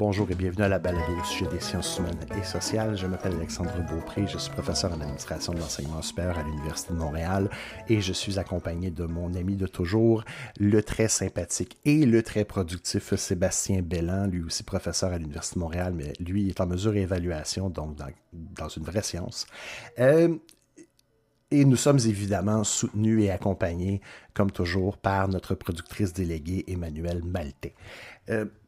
Bonjour et bienvenue à la balado au sujet des sciences humaines et sociales. Je m'appelle Alexandre Beaupré, je suis professeur en administration de l'enseignement supérieur à l'Université de Montréal et je suis accompagné de mon ami de toujours, le très sympathique et le très productif Sébastien Belland, lui aussi professeur à l'Université de Montréal, mais lui est en mesure et évaluation, donc dans une vraie science. Et nous sommes évidemment soutenus et accompagnés, comme toujours, par notre productrice déléguée Emmanuelle Maltais.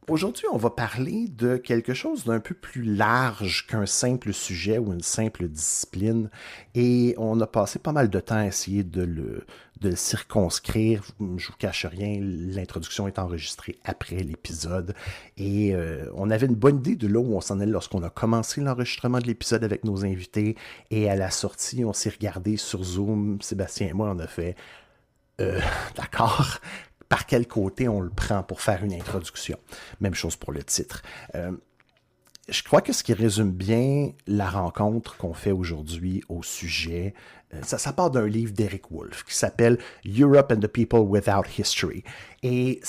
Aujourd'hui, on va parler de quelque chose d'un peu plus large qu'un simple sujet ou une simple discipline. Et on a passé pas mal de temps à essayer de le circonscrire. Je vous cache rien, l'introduction est enregistrée après l'épisode. Et on avait une bonne idée de là où on s'en allait lorsqu'on a commencé l'enregistrement de l'épisode avec nos invités. Et à la sortie, on s'est regardé sur Zoom. Sébastien et moi, on a fait d'accord. Par quel côté on le prend pour faire une introduction. Même chose pour le titre. Je crois que ce qui résume bien la rencontre qu'on fait aujourd'hui au sujet, ça part d'un livre d'Eric Wolfe qui s'appelle « Europe and the People Without History ». Et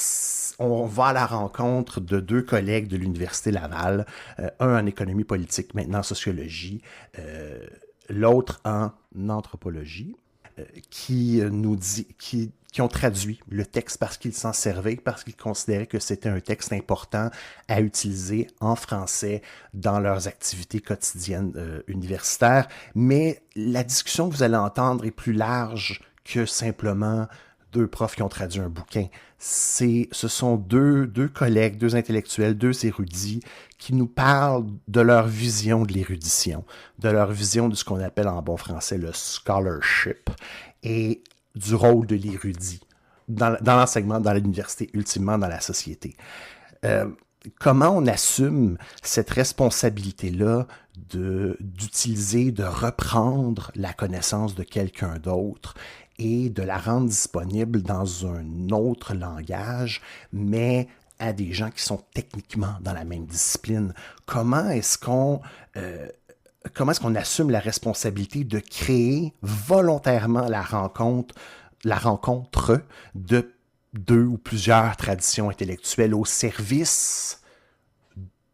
on va à la rencontre de deux collègues de l'Université Laval, un en économie politique, maintenant en sociologie, l'autre en anthropologie, qui ont traduit le texte parce qu'ils s'en servaient, parce qu'ils considéraient que c'était un texte important à utiliser en français dans leurs activités quotidiennes universitaires. Mais la discussion que vous allez entendre est plus large que simplement deux profs qui ont traduit un bouquin. Ce sont deux collègues, deux intellectuels, deux érudits qui nous parlent de leur vision de l'érudition, de leur vision de ce qu'on appelle en bon français le scholarship et du rôle de l'érudit dans l'enseignement, dans l'université, ultimement dans la société. Comment on assume cette responsabilité-là d'utiliser, de reprendre la connaissance de quelqu'un d'autre et de la rendre disponible dans un autre langage, mais à des gens qui sont techniquement dans la même discipline. Comment est-ce qu'on assume la responsabilité de créer volontairement la rencontre de deux ou plusieurs traditions intellectuelles au service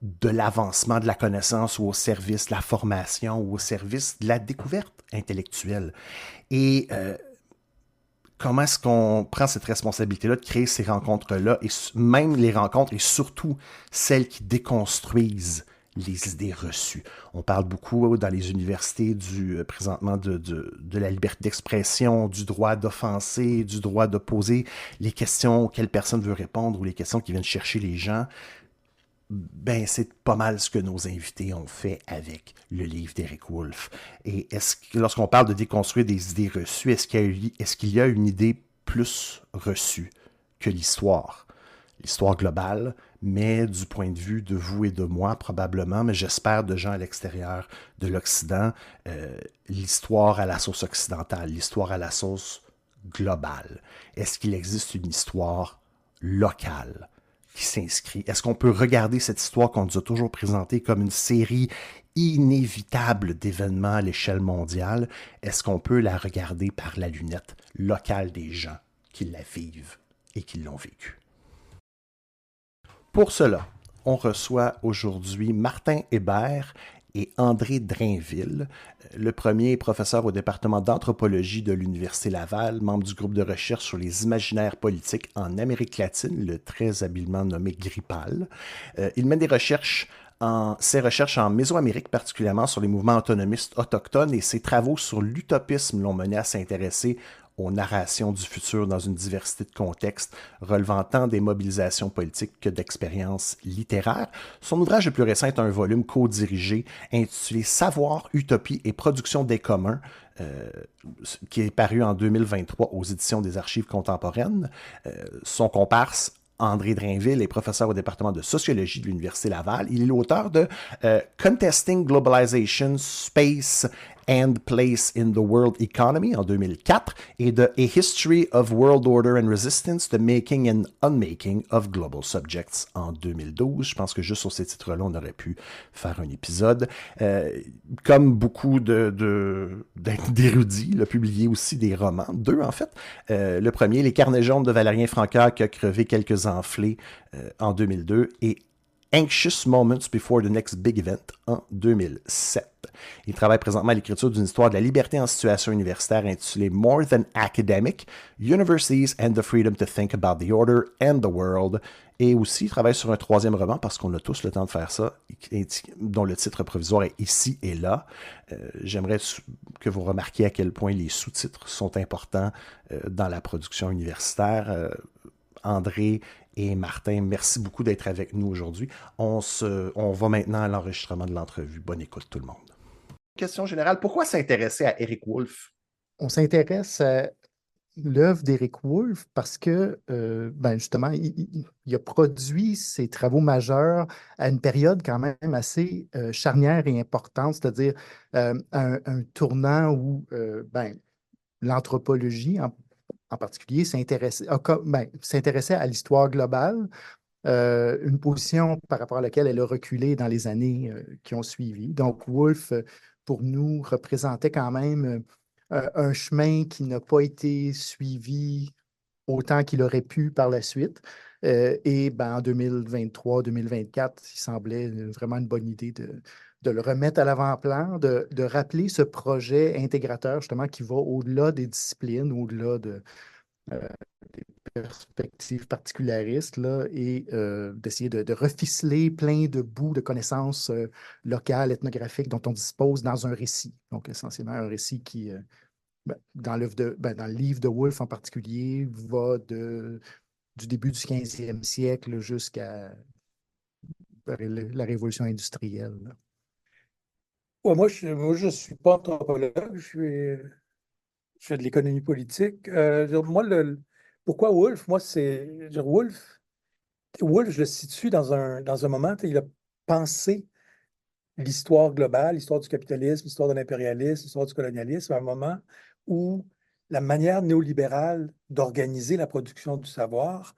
de l'avancement de la connaissance ou au service de la formation ou au service de la découverte intellectuelle. Et comment est-ce qu'on prend cette responsabilité-là de créer ces rencontres-là, et même les rencontres et surtout celles qui déconstruisent les idées reçues. On parle beaucoup dans les universités présentement de la liberté d'expression, du droit d'offenser, du droit de poser les questions auxquelles personne veut répondre ou les questions qui viennent chercher les gens. Ben, c'est pas mal ce que nos invités ont fait avec le livre d'Eric Wolfe. Et lorsqu'on parle de déconstruire des idées reçues, est-ce qu'il y a une idée plus reçue que l'histoire? L'histoire globale, mais du point de vue de vous et de moi probablement, mais j'espère de gens à l'extérieur de l'Occident, l'histoire à la sauce occidentale, l'histoire à la sauce globale. Est-ce qu'il existe une histoire locale qui s'inscrit? Est-ce qu'on peut regarder cette histoire qu'on nous a toujours présentée comme une série inévitable d'événements à l'échelle mondiale? Est-ce qu'on peut la regarder par la lunette locale des gens qui la vivent et qui l'ont vécue? Pour cela, on reçoit aujourd'hui Martin Hébert et André Drainville. Le premier est professeur au département d'anthropologie de l'Université Laval, membre du groupe de recherche sur les imaginaires politiques en Amérique latine, le très habilement nommé GRIPAL. Il mène ses recherches en Mésoamérique, particulièrement sur les mouvements autonomistes autochtones, et ses travaux sur l'utopisme l'ont mené à s'intéresser aux narrations du futur dans une diversité de contextes, relevant tant des mobilisations politiques que d'expériences littéraires. Son ouvrage le plus récent est un volume co-dirigé intitulé « Savoir, utopie et production des communs », qui est paru en 2023 aux éditions des Archives contemporaines. Son comparse, André Drainville est professeur au département de sociologie de l'Université Laval. Il est l'auteur de Contesting Globalization, Space and Place in the World Economy en 2004 et de A History of World Order and Resistance, The Making and Unmaking of Global Subjects en 2012. Je pense que juste sur ces titres-là, on aurait pu faire un épisode. Comme beaucoup d'érudits, il a publié aussi des romans, deux en fait. Le premier, Les Carnets jaunes de Valérien Francoeur, qui a crevé quelques enflés en 2002, et Anxious Moments Before the Next Big Event en 2007. Il travaille présentement à l'écriture d'une histoire de la liberté en situation universitaire intitulée More Than Academic, Universities and the Freedom to Think About the Order and the World. Et aussi, il travaille sur un troisième roman, parce qu'on a tous le temps de faire ça, dont le titre provisoire est Ici et là. J'aimerais que vous remarquiez à quel point les sous-titres sont importants dans la production universitaire. André et Martin, merci beaucoup d'être avec nous aujourd'hui. On va maintenant à l'enregistrement de l'entrevue. Bonne écoute tout le monde. Question générale, pourquoi s'intéresser à Eric Wolfe? On s'intéresse à l'œuvre d'Eric Wolfe parce que, justement, il a produit ses travaux majeurs à une période quand même assez charnière et importante, c'est-à-dire un tournant où l'anthropologie en particulier s'intéressait à l'histoire globale, une position par rapport à laquelle elle a reculé dans les années qui ont suivi. Donc, Wolfe, pour nous, représentait quand même un chemin qui n'a pas été suivi autant qu'il aurait pu par la suite. En 2023-2024, il semblait vraiment une bonne idée de le remettre à l'avant-plan, de rappeler ce projet intégrateur, justement, qui va au-delà des disciplines, au-delà euh, des perspectives particularistes, là, et d'essayer de reficeler plein de bouts de connaissances locales, ethnographiques dont on dispose dans un récit. Donc, essentiellement, un récit qui, dans le livre de Woolf en particulier, va du début du 15e siècle jusqu'à la révolution industrielle, là. Ouais, moi, je suis pas anthropologue, je fais de l'économie politique. Moi, pourquoi Wolf? Moi, Wolf, je le situe dans un moment, il a pensé l'histoire globale, l'histoire du capitalisme, l'histoire de l'impérialisme, l'histoire du colonialisme, à un moment où la manière néolibérale d'organiser la production du savoir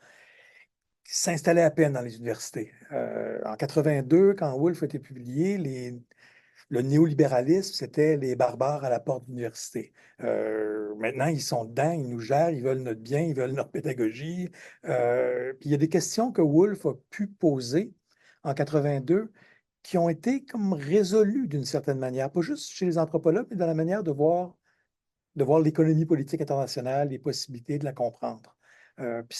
s'installait à peine dans les universités. En 82, quand Wolf a été publié, le néolibéralisme, c'était les barbares à la porte de l'université. Maintenant, ils sont dedans, ils nous gèrent, ils veulent notre bien, ils veulent notre pédagogie. Puis il y a des questions que Wolf a pu poser en 82 qui ont été comme résolues d'une certaine manière, pas juste chez les anthropologues, mais dans la manière de voir l'économie politique internationale, les possibilités de la comprendre. Puis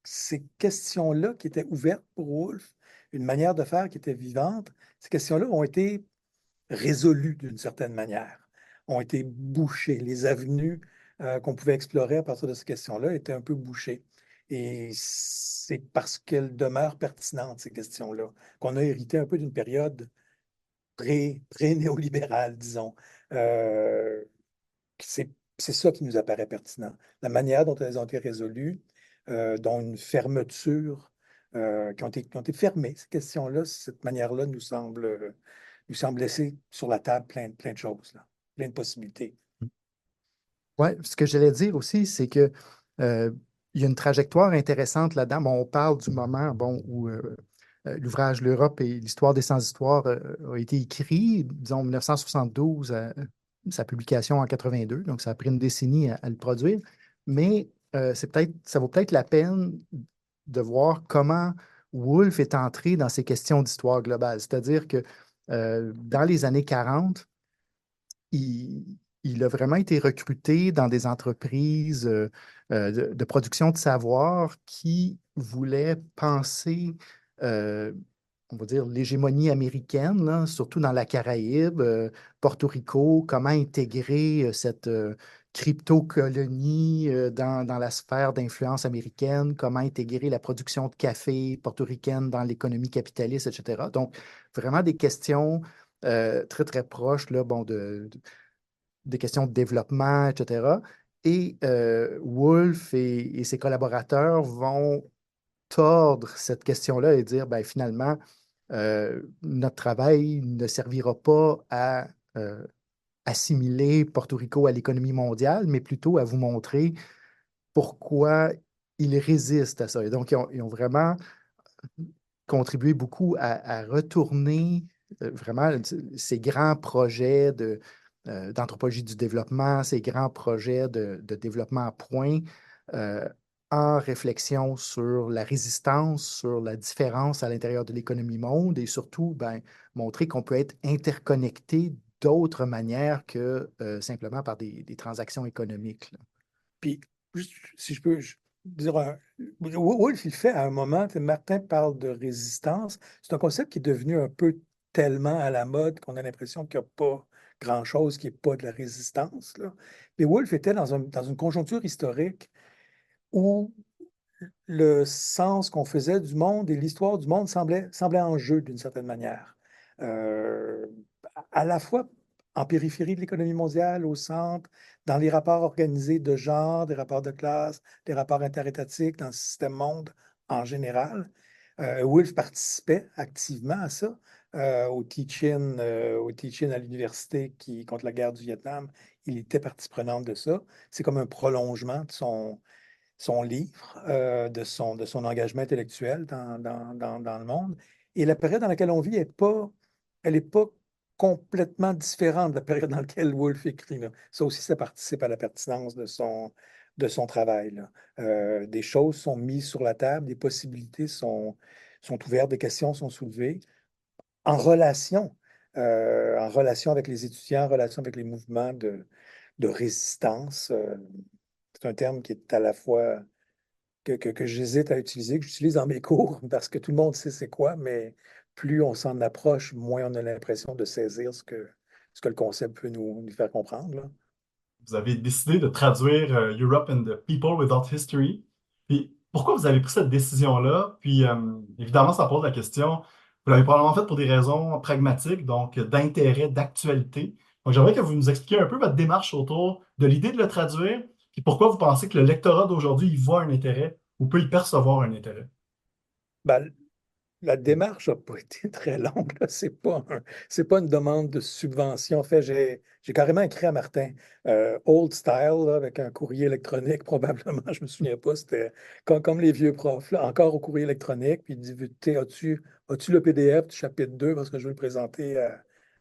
ces questions-là qui étaient ouvertes pour Wolf, une manière de faire qui était vivante, ces questions-là ont été résolues d'une certaine manière, ont été bouchées. Les avenues qu'on pouvait explorer à partir de ces questions-là étaient un peu bouchées. Et c'est parce qu'elles demeurent pertinentes, ces questions-là, qu'on a hérité un peu d'une période pré-néolibérale, disons. C'est ça qui nous apparaît pertinent. La manière dont elles ont été résolues, dont une fermeture, qui ont été fermées, ces questions-là, cette manière-là nous semble laisser sur la table plein de choses, là, plein de possibilités. Oui, ce que j'allais dire aussi, c'est que il y a une trajectoire intéressante là-dedans. Bon, on parle du moment où l'ouvrage L'Europe et l'histoire des sans-histoire a été écrit, disons, en 1972, sa publication en 82, donc ça a pris une décennie à le produire. Mais ça vaut peut-être la peine de voir comment Woolf est entré dans ces questions d'histoire globale. C'est-à-dire que dans les années 40, il, il a vraiment été recruté dans des entreprises de production de savoir qui voulaient penser, euh, on va dire, l'hégémonie américaine, là, surtout dans la Caraïbe, Porto Rico, comment intégrer cette crypto-colonie dans la sphère d'influence américaine, comment intégrer la production de café portoricaine dans l'économie capitaliste, etc. Donc, vraiment des questions très, très proches là, des questions de développement, etc. Et Wolf et ses collaborateurs vont tordre cette question-là et dire, ben, finalement, notre travail ne servira pas à assimiler Porto Rico à l'économie mondiale, mais plutôt à vous montrer pourquoi il résiste à ça. Et donc, ils ont vraiment contribué beaucoup à retourner vraiment ces grands projets d'anthropologie du développement, ces grands projets de développement à point, euh, en réflexion sur la résistance, sur la différence à l'intérieur de l'économie monde et surtout ben, montrer qu'on peut être interconnecté d'autres manières que simplement par des transactions économiques, là. Puis, si je peux dire, Wolf, il fait à un moment, Martin parle de résistance. C'est un concept qui est devenu un peu tellement à la mode qu'on a l'impression qu'il n'y a pas grand-chose qui n'est pas de la résistance, là. Mais Wolf était dans une conjoncture historique où le sens qu'on faisait du monde et l'histoire du monde semblait en jeu d'une certaine manière. Euh, à la fois en périphérie de l'économie mondiale, au centre, dans les rapports organisés de genre, des rapports de classe, des rapports interétatiques dans le système monde en général. Wolf participait activement à ça, au teach-in à l'université contre la guerre du Vietnam. Il était partie prenante de ça. C'est comme un prolongement de son livre, de son engagement intellectuel dans le monde. Et la période dans laquelle on vit elle est pas complètement différente de la période dans laquelle Woolf écrit, là. Ça aussi, ça participe à la pertinence de son travail, là. Des choses sont mises sur la table, des possibilités sont ouvertes, des questions sont soulevées en en relation avec les étudiants, en relation avec les mouvements de résistance. C'est un terme qui est à la fois que j'hésite à utiliser, que j'utilise dans mes cours, parce que tout le monde sait c'est quoi, mais plus on s'en approche, moins on a l'impression de saisir ce que le concept peut nous faire comprendre, là. Vous avez décidé de traduire Europe and the People Without History. Puis pourquoi vous avez pris cette décision-là? Puis évidemment, ça pose la question. Vous l'avez probablement fait pour des raisons pragmatiques, donc d'intérêt, d'actualité. Donc j'aimerais que vous nous expliquiez un peu votre démarche autour de l'idée de le traduire, puis pourquoi vous pensez que le lectorat d'aujourd'hui y voit un intérêt ou peut y percevoir un intérêt. Ben, la démarche n'a pas été très longue, là. C'est pas une demande de subvention. En fait, j'ai carrément écrit à Martin, old style, là, avec un courrier électronique, probablement, je me souviens pas, c'était comme les vieux profs, là, encore au courrier électronique, puis il dit, as-tu le PDF du chapitre 2 parce que je veux le présenter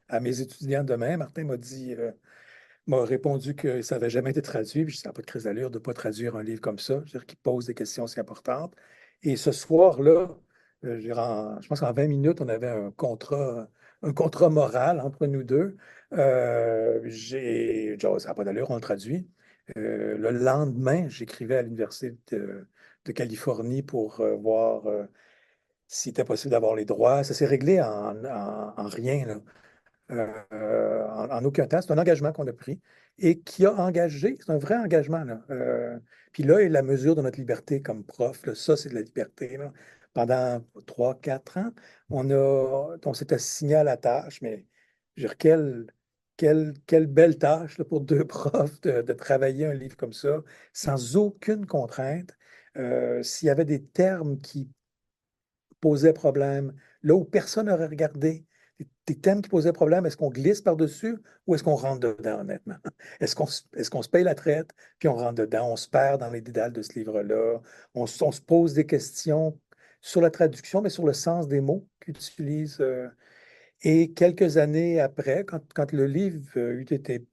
à mes étudiants demain? Martin m'a répondu que ça n'avait jamais été traduit, puis ça n'a pas de crise d'allure de ne pas traduire un livre comme ça, c'est-à-dire qu'il pose des questions si importantes. Et ce soir-là, je pense qu'en 20 minutes, on avait un contrat moral entre nous deux. Ça n'a pas d'allure, on le traduit. Le lendemain, j'écrivais à l'Université de Californie pour voir s'il était possible d'avoir les droits. Ça s'est réglé en rien, là. En aucun temps. C'est un engagement qu'on a pris et qui a engagé, c'est un vrai engagement, là. Puis là, et la mesure de notre liberté comme prof, là, ça, c'est de la liberté, là. Pendant 3, 4 ans, on s'est assigné à la tâche, mais je veux dire, quelle belle tâche là, pour deux profs de travailler un livre comme ça, sans aucune contrainte. S'il y avait des termes qui posaient problème, là où personne n'aurait regardé, des thèmes qui posaient problème, est-ce qu'on glisse par-dessus ou est-ce qu'on rentre dedans, honnêtement? Est-ce qu'on se paye la traite, puis on rentre dedans, on se perd dans les dédales de ce livre-là, on se pose des questions sur la traduction, mais sur le sens des mots qu'utilise. Et quelques années après, quand le livre eut été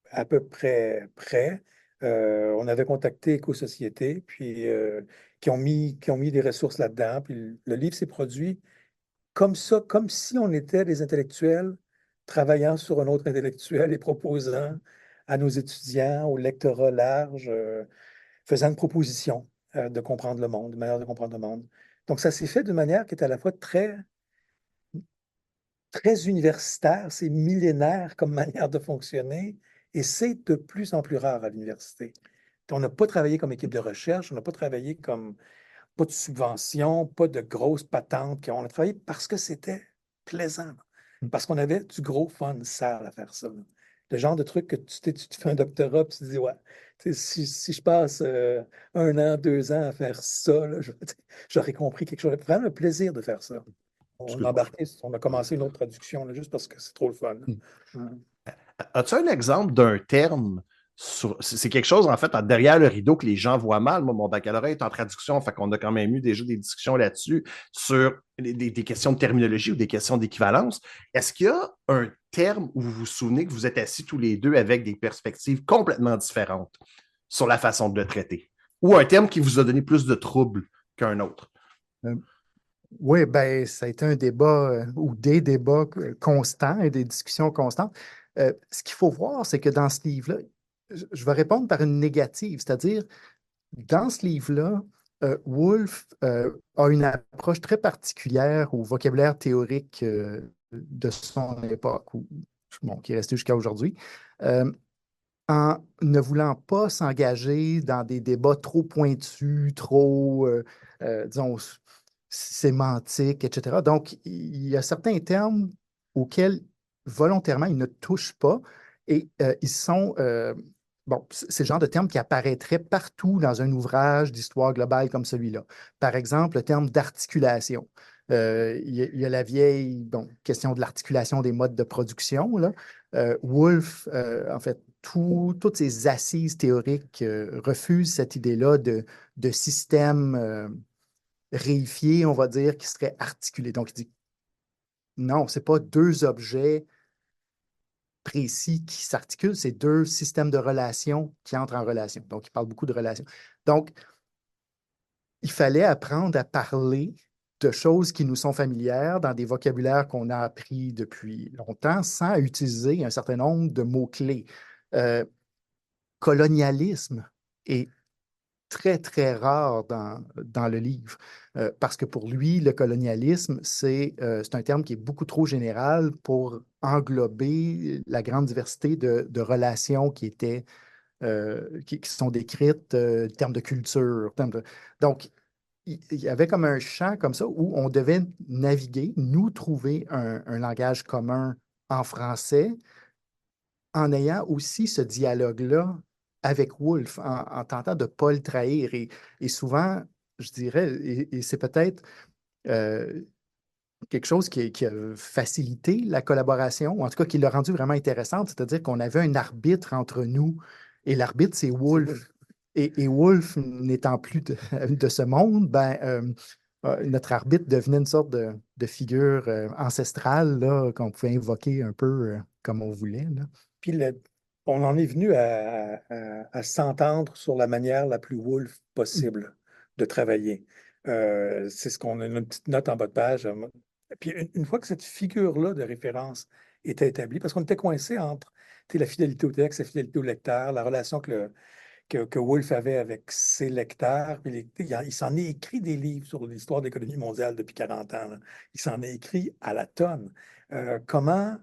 à peu près prêt, on avait contacté Éco-Société, puis qui ont mis des ressources là-dedans, puis le livre s'est produit comme ça, comme si on était des intellectuels travaillant sur un autre intellectuel et proposant à nos étudiants, au lectorat large, faisant une proposition de comprendre le monde, de manière de comprendre le monde. Donc, ça s'est fait d'une manière qui est à la fois très universitaire, c'est millénaire comme manière de fonctionner, et c'est de plus en plus rare à l'université. On n'a pas travaillé comme équipe de recherche, on n'a pas travaillé comme pas de subvention, pas de grosses patentes. On a travaillé parce que c'était plaisant, parce qu'on avait du gros fun sale à faire ça, là. Le genre de truc que tu te fais un doctorat, puis tu te dis, ouais, si je passe 1 an, 2 ans à faire ça, là, j'aurais compris quelque chose. J'avais vraiment le plaisir de faire ça. On a commencé une autre traduction, là, juste parce que c'est trop le fun, là. As-tu un exemple d'un terme c'est quelque chose, en fait, derrière le rideau que les gens voient mal. Moi, mon baccalauréat est en traduction, fait qu'on a quand même eu déjà des discussions là-dessus sur des questions de terminologie ou des questions d'équivalence. Est-ce qu'il y a un terme où vous vous souvenez que vous êtes assis tous les deux avec des perspectives complètement différentes sur la façon de le traiter? Ou un terme qui vous a donné plus de troubles qu'un autre? Euh, Oui, ben, ça a été un débat ou des débats constants et des discussions constantes. Ce qu'il faut voir, c'est que dans ce livre-là, je vais répondre par une négative, c'est-à-dire, dans ce livre-là, Woolf a une approche très particulière au vocabulaire théorique de son époque, bon, qui est resté jusqu'à aujourd'hui, euh, en ne voulant pas s'engager dans des débats trop pointus, trop, disons, sémantiques, etc. Donc, il y a certains termes auxquels volontairement il ne touche pas et ils sont, bon, c'est le genre de terme qui apparaîtrait partout dans un ouvrage d'histoire globale comme celui-là. Par exemple, le terme d'articulation. Il y a la vieille bon, question de l'articulation des modes de production, là. Woolf, en fait, toutes ces assises théoriques refusent cette idée-là de système réifié, on va dire, qui serait articulé. Donc, il dit non, ce n'est pas deux objets précis qui s'articulent, c'est deux systèmes de relations qui entrent en relation. Donc, il parle beaucoup de relations. Donc, il fallait apprendre à parler de choses qui nous sont familières dans des vocabulaires qu'on a appris depuis longtemps sans utiliser un certain nombre de mots-clés. Colonialisme est très, très rare dans le livre, parce que pour lui, le colonialisme, c'est un terme qui est beaucoup trop général pour englober la grande diversité de relations qui sont décrites, termes de culture. Donc, il y avait comme un champ comme ça où on devait naviguer, nous trouver un langage commun en français, en ayant aussi ce dialogue-là avec Wolf, en tentant de ne pas le trahir. Et souvent, je dirais, et c'est peut-être euh, quelque chose qui a facilité la collaboration, ou en tout cas qui l'a rendu vraiment intéressante, c'est-à-dire qu'on avait un arbitre entre nous, et l'arbitre, c'est Wolf. Et Wolf, n'étant plus de ce monde, ben, notre arbitre devenait une sorte de figure ancestrale là, qu'on pouvait invoquer un peu comme on voulait, là. Puis on en est venu à s'entendre sur la manière la plus Woolf possible de travailler. C'est ce qu'on a une petite note en bas de page. Puis une fois que cette figure-là de référence était établie, parce qu'on était coincé entre la fidélité au texte, la fidélité au lecteur, la relation que Woolf avait avec ses lecteurs. Puis il s'en est écrit des livres sur l'histoire de l'économie mondiale depuis 40 ans, là. Il s'en est écrit à la tonne. Comment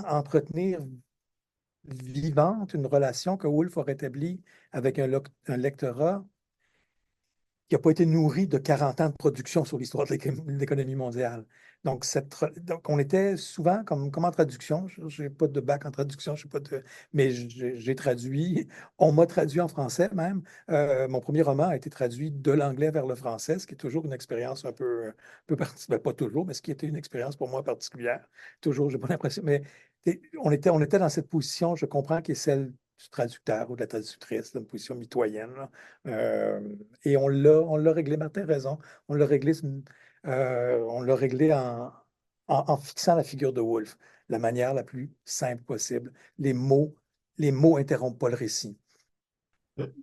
entretenir vivante une relation que Woolf a établie avec un lectorat qui n'a pas été nourri de 40 ans de production sur l'histoire de l'économie mondiale. Donc, on était souvent comme en traduction. Je n'ai pas de bac en traduction, je sais pas mais j'ai traduit. On m'a traduit en français même. Mon premier roman a été traduit de l'anglais vers le français, ce qui est toujours une expérience un peu particulière. Pas toujours, mais ce qui était une expérience pour moi particulière. Toujours, j'ai pas l'impression. Mais on était dans cette position, je comprends, qui est celle du traducteur ou de la traductrice, d'une position mitoyenne, là. Et on l'a réglé, Martin a raison, on l'a réglé en fixant la figure de Woolf, la manière la plus simple possible. Les mots interrompent pas le récit.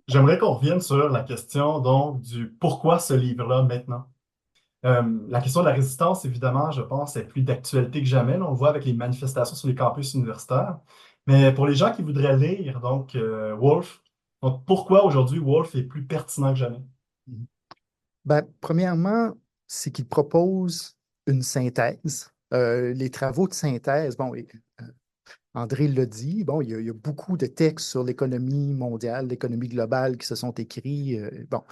J'aimerais qu'on revienne sur la question donc du pourquoi ce livre-là maintenant. La question de la résistance, évidemment, je pense, est plus d'actualité que jamais. Là, on le voit avec les manifestations sur les campus universitaires. Mais pour les gens qui voudraient lire, donc, Woolf, donc, pourquoi aujourd'hui Woolf est plus pertinent que jamais? Ben, premièrement, c'est qu'il propose une synthèse. Les travaux de synthèse, bon, André l'a dit, bon, il y a beaucoup de textes sur l'économie mondiale, l'économie globale qui se sont écrits. Bon,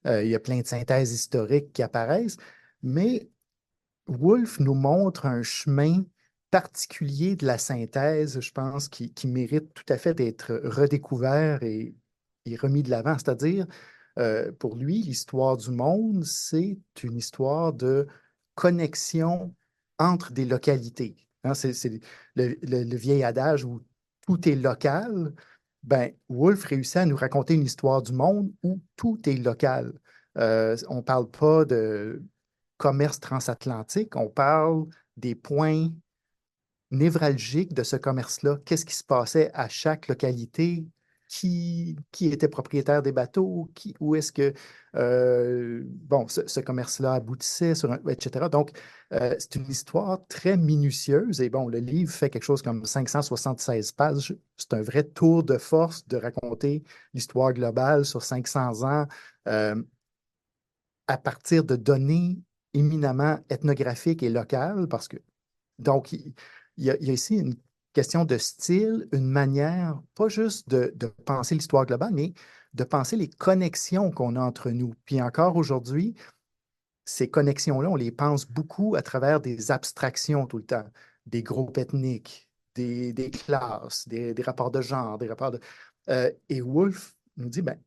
il y a plein de synthèses historiques qui apparaissent, mais Woolf nous montre un chemin particulier de la synthèse, je pense, qui mérite tout à fait d'être redécouvert et remis de l'avant. C'est-à-dire, pour lui, l'histoire du monde, c'est une histoire de connexion entre des localités. Hein, c'est le vieil adage où tout est local. Ben, Woolf réussit à nous raconter une histoire du monde où tout est local. On ne parle pas de commerce transatlantique, on parle des points névralgiques de ce commerce-là. Qu'est-ce qui se passait à chaque localité qui était propriétaire des bateaux, où est-ce que bon, ce commerce-là aboutissait, etc. Donc, c'est une histoire très minutieuse. Et bon, le livre fait quelque chose comme 576 pages. C'est un vrai tour de force de raconter l'histoire globale sur 500 ans euh, à partir de données éminemment ethnographiques et locales, parce que donc, il y a ici une question de style, une manière, pas juste de penser l'histoire globale, mais de penser les connexions qu'on a entre nous. Puis encore aujourd'hui, ces connexions-là, on les pense beaucoup à travers des abstractions tout le temps, des groupes ethniques, des classes, des rapports de genre, des rapports de... et Wolff nous dit, ben,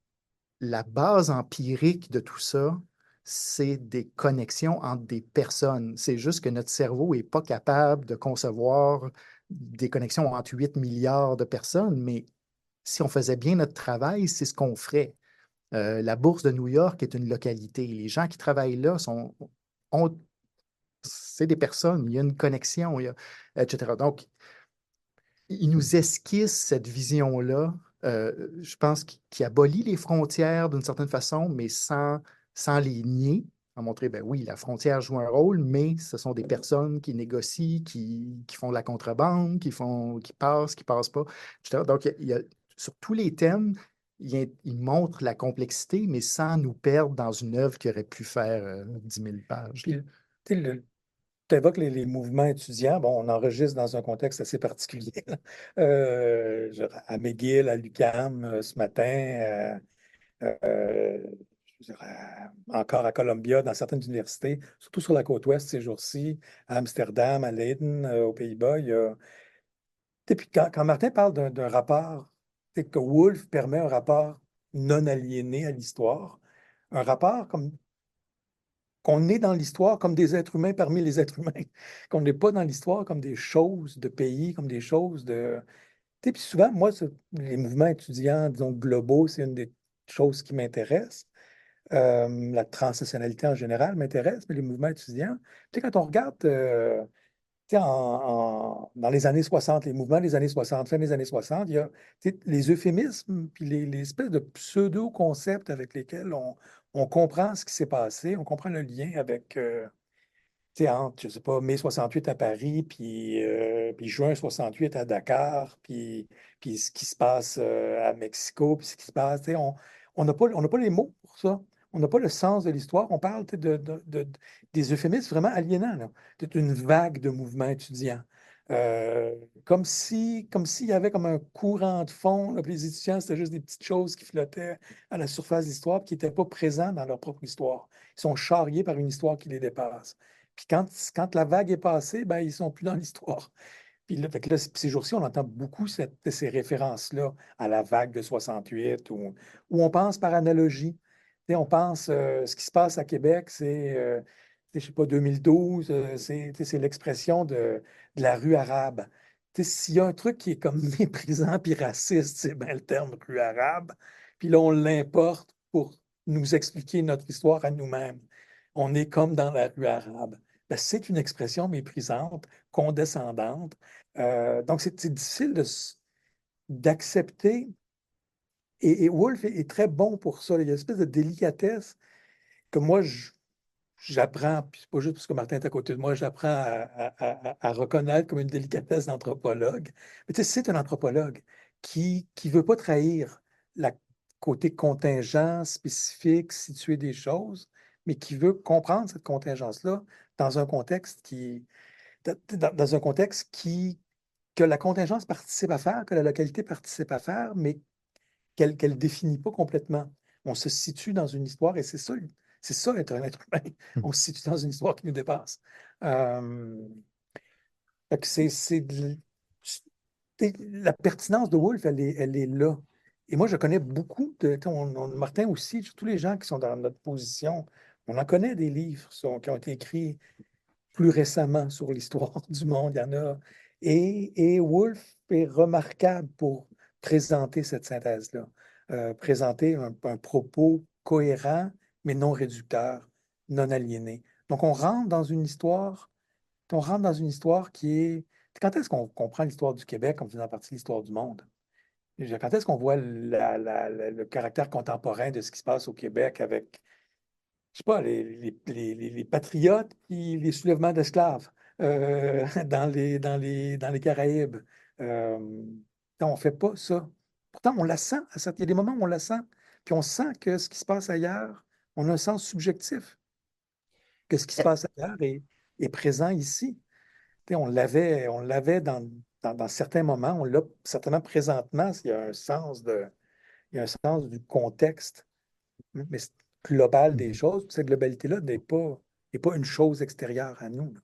la base empirique de tout ça, c'est des connexions entre des personnes. C'est juste que notre cerveau n'est pas capable de concevoir des connexions entre 8 milliards de personnes, mais si on faisait bien notre travail, c'est ce qu'on ferait. La bourse de New York est une localité. Les gens qui travaillent là c'est des personnes, il y a une connexion, etc. Donc, il nous esquisse cette vision-là, je pense, qui abolit les frontières d'une certaine façon, mais sans les nier, à montrer, ben oui, la frontière joue un rôle, mais ce sont des personnes qui négocient, qui font de la contrebande, qui passent pas, etc. Donc, sur tous les thèmes, il montre la complexité, mais sans nous perdre dans une œuvre qui aurait pu faire 10 000 pages. Puis, tu sais, tu évoques les mouvements étudiants. Bon, on enregistre dans un contexte assez particulier, là. À McGill, à l'UQAM, ce matin, je veux dire, encore à Columbia, dans certaines universités, surtout sur la côte ouest ces jours-ci, à Amsterdam, à Leiden, aux Pays-Bas. Et puis quand Martin parle d'un rapport, c'est que Woolf permet un rapport non aliéné à l'histoire, un rapport comme qu'on est dans l'histoire comme des êtres humains parmi les êtres humains, qu'on n'est pas dans l'histoire comme des choses de pays, comme des choses de... Tu sais, puis souvent, moi, les mouvements étudiants, disons, globaux, c'est une des choses qui m'intéresse. La transnationalité en général m'intéresse, mais les mouvements étudiants, tu sais, quand on regarde, tu sais, dans les années 60, les mouvements des années 60, fin des années 60, il y a tu sais, les euphémismes, puis les espèces de pseudo-concepts avec lesquels on comprend ce qui s'est passé, on comprend le lien avec, tu sais, entre, je sais pas, mai 68 à Paris, puis juin 68 à Dakar, puis ce qui se passe à Mexico, puis ce qui se passe, tu sais, on n'a pas les mots pour ça. On n'a pas le sens de l'histoire. On parle tu sais, des euphémismes vraiment aliénants, là. C'est une vague de mouvements étudiants. Euh, comme s'il y avait comme un courant de fond, là, puis les étudiants, c'était juste des petites choses qui flottaient à la surface de l'histoire, puis qui n'étaient pas présents dans leur propre histoire. Ils sont charriés par une histoire qui les dépasse. Puis quand la vague est passée, ben, ils ne sont plus dans l'histoire. Puis là, fait que là, ces jours-ci, on entend beaucoup ces références-là à la vague de 68, où on pense par analogie. Tu sais, on pense, ce qui se passe à Québec, c'est, je ne sais pas, 2012, c'est l'expression de la rue arabe. Tu sais, s'il y a un truc qui est comme méprisant puis raciste, c'est bien le terme rue arabe. Puis là, on l'importe pour nous expliquer notre histoire à nous-mêmes. On est comme dans la rue arabe. Ben, c'est une expression méprisante, condescendante. Donc, c'est difficile d'accepter. Et Wolf est très bon pour ça. Il y a une espèce de délicatesse que moi, j'apprends, puis c'est pas juste parce que Martin est à côté de moi, j'apprends à reconnaître comme une délicatesse d'anthropologue. Mais tu sais, c'est un anthropologue qui veut pas trahir le côté contingent, spécifique, situé des choses, mais qui veut comprendre cette contingence-là dans un contexte dans un contexte que la contingence participe à faire, que la localité participe à faire, mais qu'elle ne définit pas complètement. On se situe dans une histoire et c'est ça être un être humain. On se situe dans une histoire qui nous dépasse. Fait que la pertinence de Woolf, elle est là. Et moi, je connais beaucoup Martin aussi, tous les gens qui sont dans notre position, on en connaît des livres qui ont été écrits plus récemment sur l'histoire du monde, il y en a. Et Woolf est remarquable pour présenter cette synthèse-là, présenter un propos cohérent, mais non réducteur, non aliéné. Donc, on rentre dans une histoire qui est... Quand est-ce qu'on comprend l'histoire du Québec comme faisant partie de l'histoire du monde? Quand est-ce qu'on voit le caractère contemporain de ce qui se passe au Québec avec, je sais pas, les patriotes et les soulèvements d'esclaves dans les Caraïbes? Euh, on ne fait pas ça. Pourtant, on la sent. Il y a des moments où on la sent. Puis on sent que ce qui se passe ailleurs, on a un sens subjectif, que ce qui se passe ailleurs est présent ici. On l'avait dans certains moments, on l'a certainement présentement, il y a un sens du contexte, mais global des Mhm. choses. Puis cette globalité-là n'est pas une chose extérieure à nous, là.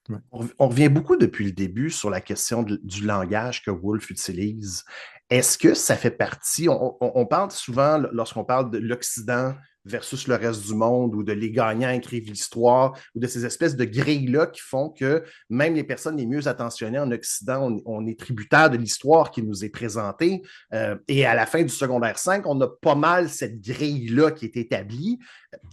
Ouais. On revient beaucoup depuis le début sur la question du langage que Woolf utilise. Est-ce que ça fait partie, on parle souvent, lorsqu'on parle de l'Occident versus le reste du monde, ou de les gagnants écrivent l'histoire, ou de ces espèces de grilles-là qui font que même les personnes les mieux attentionnées en Occident, on est tributaire de l'histoire qui nous est présentée. Et à la fin du secondaire 5, on a pas mal cette grille-là qui est établie.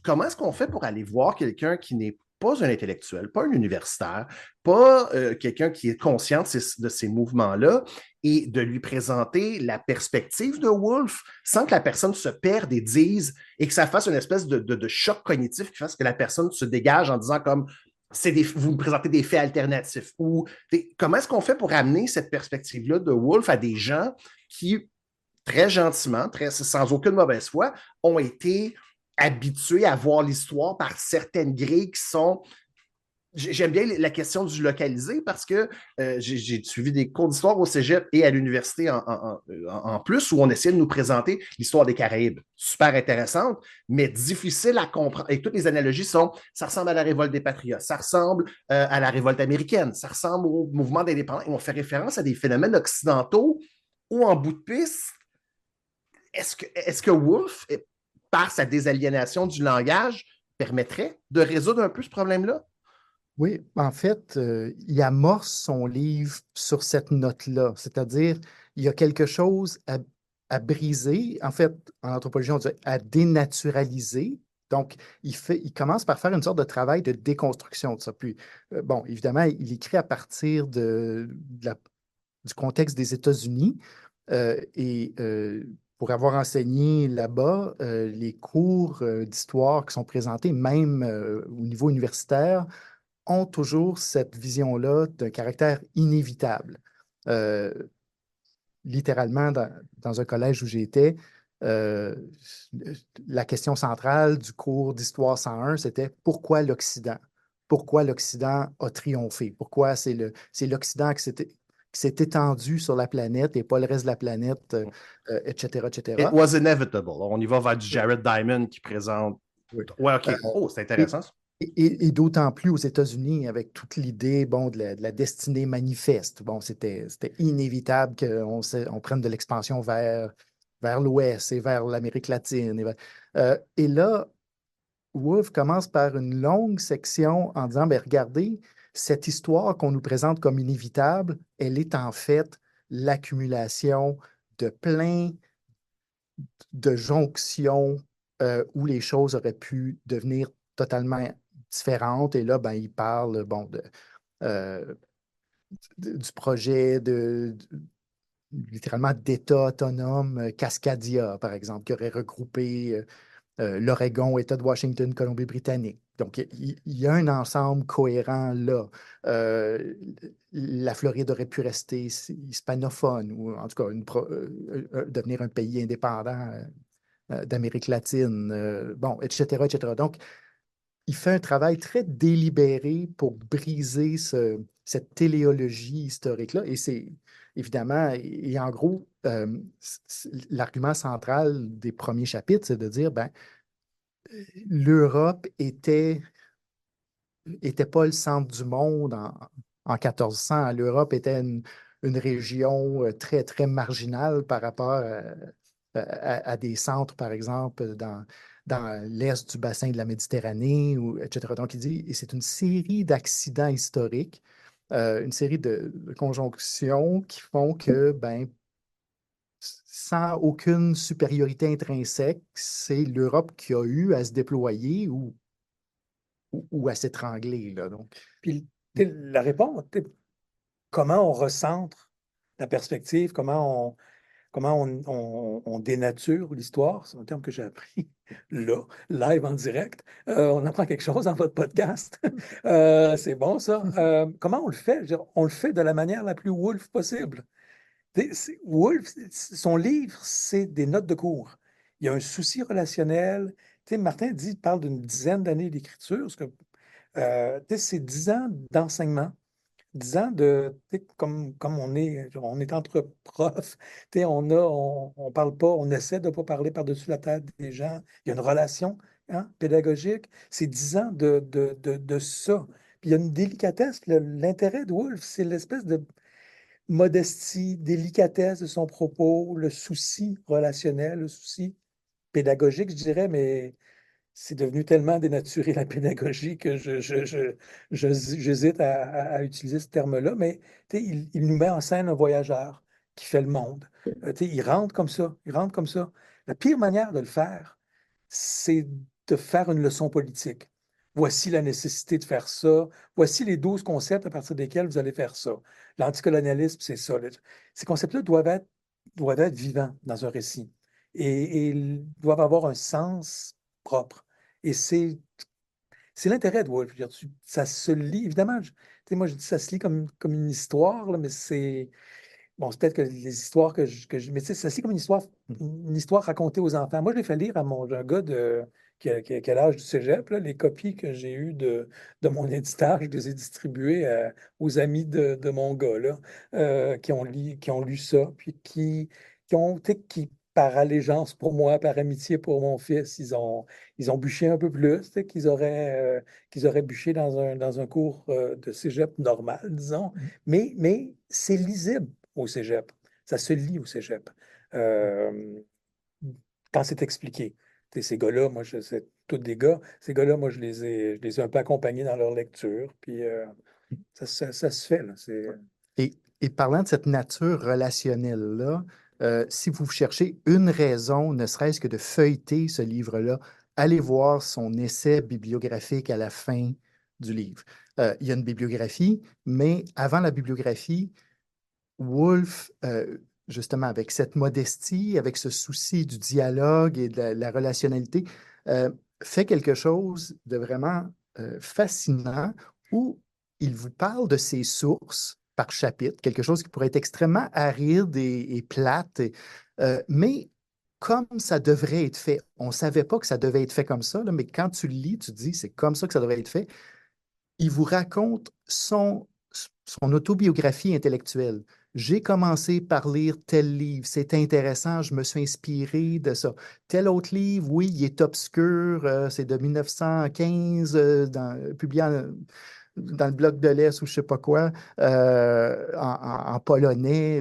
Comment est-ce qu'on fait pour aller voir quelqu'un qui n'est pas un intellectuel, pas un universitaire, pas quelqu'un qui est conscient de ces mouvements-là, et de lui présenter la perspective de Woolf sans que la personne se perde et dise, et que ça fasse une espèce de choc cognitif qui fasse que la personne se dégage en disant comme vous me présentez des faits alternatifs. Ou comment est-ce qu'on fait pour amener cette perspective-là de Woolf à des gens qui, très gentiment, sans aucune mauvaise foi, ont été habitués à voir l'histoire par certaines grilles qui sont. J'aime bien la question du localisé parce que j'ai suivi des cours d'histoire au cégep et à l'université en plus, où on essayait de nous présenter l'histoire des Caraïbes. Super intéressante, mais difficile à comprendre. Et toutes les analogies sont, ça ressemble à la révolte des Patriotes, ça ressemble à la révolte américaine, ça ressemble au mouvement d'indépendance. Et on fait référence à des phénomènes occidentaux où, en bout de piste, est-ce que Woolf, par sa désaliénation du langage, permettrait de résoudre un peu ce problème-là? Oui, en fait, il amorce son livre sur cette note-là, c'est-à-dire il y a quelque chose à briser, en fait, en anthropologie, on dit à dénaturaliser. Donc, il commence par faire une sorte de travail de déconstruction de ça. Puis, bon, évidemment, il écrit à partir du contexte des États-Unis et pour avoir enseigné là-bas, les cours d'histoire qui sont présentés, même au niveau universitaire, ont toujours cette vision-là d'un caractère inévitable. Euh, Littéralement, dans un collège où j'étais, euh, la question centrale du cours d'Histoire 101, c'était pourquoi l'Occident? Pourquoi l'Occident a triomphé? Pourquoi c'est l'Occident qui s'est étendu sur la planète et pas le reste de la planète, etc., It etc. was inevitable. On y va vers du Jared Diamond qui présente. Oui. Ouais, OK. Euh, Oh, c'est et intéressant, ça. et d'autant plus aux États-Unis, avec toute l'idée bon, de la destinée manifeste. Bon, c'était inévitable on prenne de l'expansion vers l'Ouest et vers l'Amérique latine. Et là, Wolff commence par une longue section en disant, ben, regardez, cette histoire qu'on nous présente comme inévitable, elle est en fait l'accumulation de plein de jonctions où les choses auraient pu devenir totalement différentes. Et là, ben, il parle bon, euh, du projet littéralement d'État autonome Cascadia, par exemple, qui aurait regroupé l'Oregon, État de Washington, Colombie-Britannique. Donc, il y a un ensemble cohérent là. Euh, la Floride aurait pu rester hispanophone ou en tout cas devenir un pays indépendant d'Amérique latine, bon, etc., etc. Donc, il fait un travail très délibéré pour briser cette téléologie historique-là. Et c'est évidemment, et en gros, l'argument central des premiers chapitres, c'est de dire, ben, l'Europe était pas le centre du monde en 1400. L'Europe était une région très, très marginale par rapport à des centres, par exemple, dans l'est du bassin de la Méditerranée, etc. Donc, il dit, et c'est une série d'accidents historiques, une série de conjonctions qui font que, ben, sans aucune supériorité intrinsèque, c'est l'Europe qui a eu à se déployer ou à s'étrangler, là. Donc, Puis la réponse, comment on recentre la perspective, comment comment on dénature l'histoire. C'est un terme que j'ai appris là, live en direct. On apprend quelque chose dans votre podcast. C'est bon, ça. Comment on le fait? Je veux dire, on le fait de la manière la plus Woolf possible. Woolf, son livre, c'est des notes de cours. Il y a un souci relationnel. Tu sais, Martin parle d'une dizaine d'années d'écriture. Tu sais, c'est 10 ans d'enseignement. 10 ans tu sais, comme on est entre profs, tu sais, on parle pas, on essaie de ne pas parler par-dessus la tête des gens. Il y a une relation, hein, pédagogique. C'est 10 ans de ça. Puis il y a une délicatesse. L'intérêt de Woolf, c'est l'espèce de modestie, délicatesse de son propos, le souci relationnel, le souci pédagogique, je dirais, mais c'est devenu tellement dénaturé la pédagogie que j'hésite à utiliser ce terme-là, mais tu sais, il nous met en scène un voyageur qui fait le monde. Tu sais, il rentre comme ça, il rentre comme ça. La pire manière de le faire, c'est de faire une leçon politique. Voici la nécessité de faire ça. Voici les 12 concepts à partir desquels vous allez faire ça. L'anticolonialisme, c'est ça. Ces concepts-là doivent être vivants dans un récit et ils doivent avoir un sens propre. Et c'est l'intérêt de Wolf. Je veux dire, ça se lit, évidemment, tu sais, moi je dis ça se lit comme une histoire, là, mais c'est. Bon, c'est peut-être que les histoires mais tu sais, ça se lit comme une histoire racontée aux enfants. Moi, je l'ai fait lire à un gars qui a l'âge du cégep, là, les copies que j'ai eues de mon éditeur, je les ai distribuées aux amis de mon gars, là, qui ont lu ça, puis qui ont, tu sais, qui, par allégeance pour moi, par amitié pour mon fils, ils ont bûché un peu plus, tu sais, qu'ils auraient bûché dans un cours de cégep normal, disons. Mais c'est lisible au cégep. Ça se lit au cégep. Euh, Quand c'est expliqué. Tu sais, ces gars-là, moi, c'est tous des gars. Ces gars-là, moi, je les ai un peu accompagnés dans leur lecture. Puis ça se fait, là. Et parlant de cette nature relationnelle-là, si vous cherchez une raison, ne serait-ce que de feuilleter ce livre-là, allez voir son essai bibliographique à la fin du livre. Il y a une bibliographie, mais avant la bibliographie, Woolf, justement, avec cette modestie, avec ce souci du dialogue et de la relationnalité, fait quelque chose de vraiment fascinant où il vous parle de ses sources par chapitre, quelque chose qui pourrait être extrêmement aride et plate, mais comme ça devrait être fait. On ne savait pas que ça devait être fait comme ça, là, mais quand tu le lis, tu te dis c'est comme ça que ça devrait être fait. Il vous raconte son autobiographie intellectuelle. J'ai commencé par lire tel livre, c'est intéressant, je me suis inspiré de ça. Tel autre livre, oui, il est obscur, c'est de 1915, publié dans le bloc de l'Est ou je ne sais pas quoi, en polonais.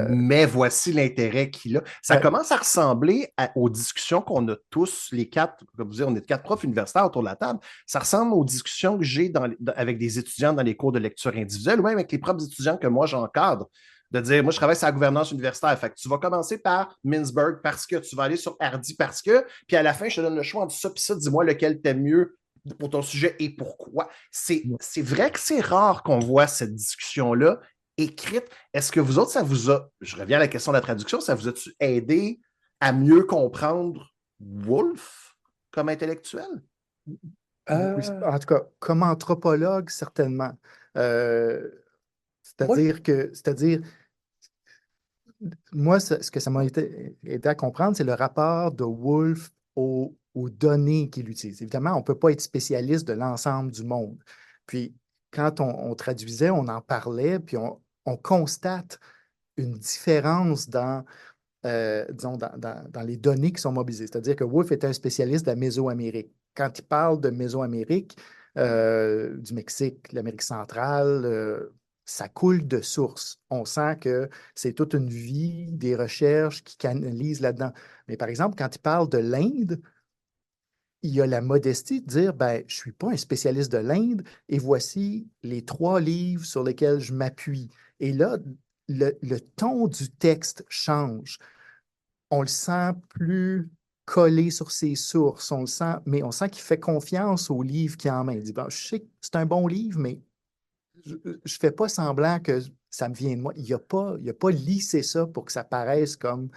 Mais voici l'intérêt qu'il a. Ça Euh, commence à ressembler aux discussions qu'on a tous, les quatre, comme vous dites, on est quatre profs universitaires autour de la table. Ça ressemble aux discussions que j'ai avec des étudiants dans les cours de lecture individuelle ou même avec les propres étudiants que moi j'encadre. De dire, moi, je travaille sur la gouvernance universitaire. Fait que tu vas commencer par Mintzberg parce que tu vas aller sur Hardy parce que, puis à la fin, je te donne le choix entre ça puis ça. Dis-moi lequel t'aimes mieux pour ton sujet et pourquoi. C'est vrai que c'est rare qu'on voit cette discussion-là écrite. Est-ce que vous autres, ça vous a, je reviens à la question de la traduction, ça vous a-tu aidé à mieux comprendre Woolf comme intellectuel? oui, euh, en tout cas, comme anthropologue, certainement. Euh, moi, c'est-à-dire, moi, ce que ça m'a aidé à comprendre, c'est le rapport de Woolf aux données qu'il utilise. Évidemment, on ne peut pas être spécialiste de l'ensemble du monde. Puis, quand on traduisait, on en parlait, puis on constate une différence disons, dans les données qui sont mobilisées. C'est-à-dire que Woolf est un spécialiste de la Mésoamérique. Quand il parle de Mésoamérique, du Mexique, l'Amérique centrale, ça coule de source. On sent que c'est toute une vie, des recherches qui canalisent là-dedans. Mais par exemple, quand il parle de l'Inde, il y a la modestie de dire, ben, je ne suis pas un spécialiste de l'Inde et voici les 3 livres sur lesquels je m'appuie. Et là, le ton du texte change. On le sent plus collé sur ses sources, on le sent, mais on sent qu'il fait confiance au livre qu'il a en main. Il dit, bon, je sais que c'est un bon livre, mais je ne fais pas semblant que ça me vient de moi. Il a pas lissé ça pour que ça paraisse comme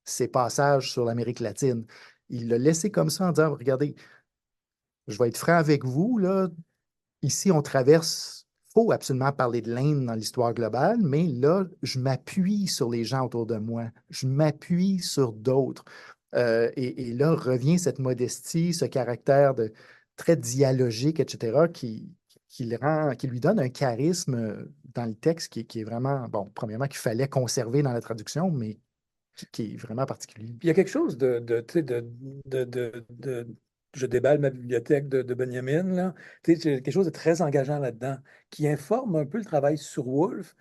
ses passages sur l'Amérique latine. Il l'a laissé comme ça en disant, regardez, je vais être franc avec vous, là, ici, on traverse, il faut absolument parler de l'Inde dans l'histoire globale, mais là, je m'appuie sur les gens autour de moi. Je m'appuie sur d'autres. Et là revient cette modestie, ce caractère très dialogique, etc., qui lui donne un charisme dans le texte qui est vraiment, bon, premièrement, qu'il fallait conserver dans la traduction, mais qui est vraiment particulier. Puis il y a quelque chose tu sais, je déballe ma bibliothèque de Benjamin, là. Tu sais, il y a quelque chose de très engageant là-dedans, qui informe un peu le travail sur Woolf,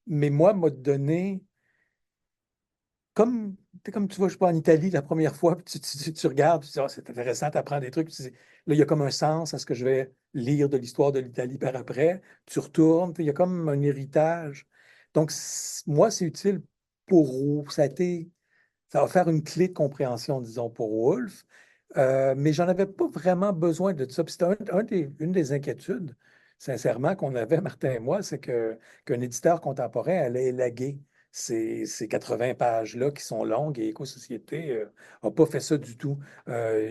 mais moi, m'a donné, comme tu vois, je sais pas, en Italie la première fois, puis tu regardes, puis tu dis, ah, c'est intéressant, tu apprends des trucs, puis tu dis, là, il y a comme un sens à ce que je vais lire de l'histoire de l'Italie par après. Tu retournes, puis il y a comme un héritage. Donc, moi, c'est utile pour, ça va faire une clé de compréhension, disons, pour Wolf. Mais j'en avais pas vraiment besoin de ça. Puis c'était une des inquiétudes, sincèrement, qu'on avait, Martin et moi, c'est qu'un éditeur contemporain allait élaguer ces 80 pages-là qui sont longues et Éco-Société n'a pas fait ça du tout.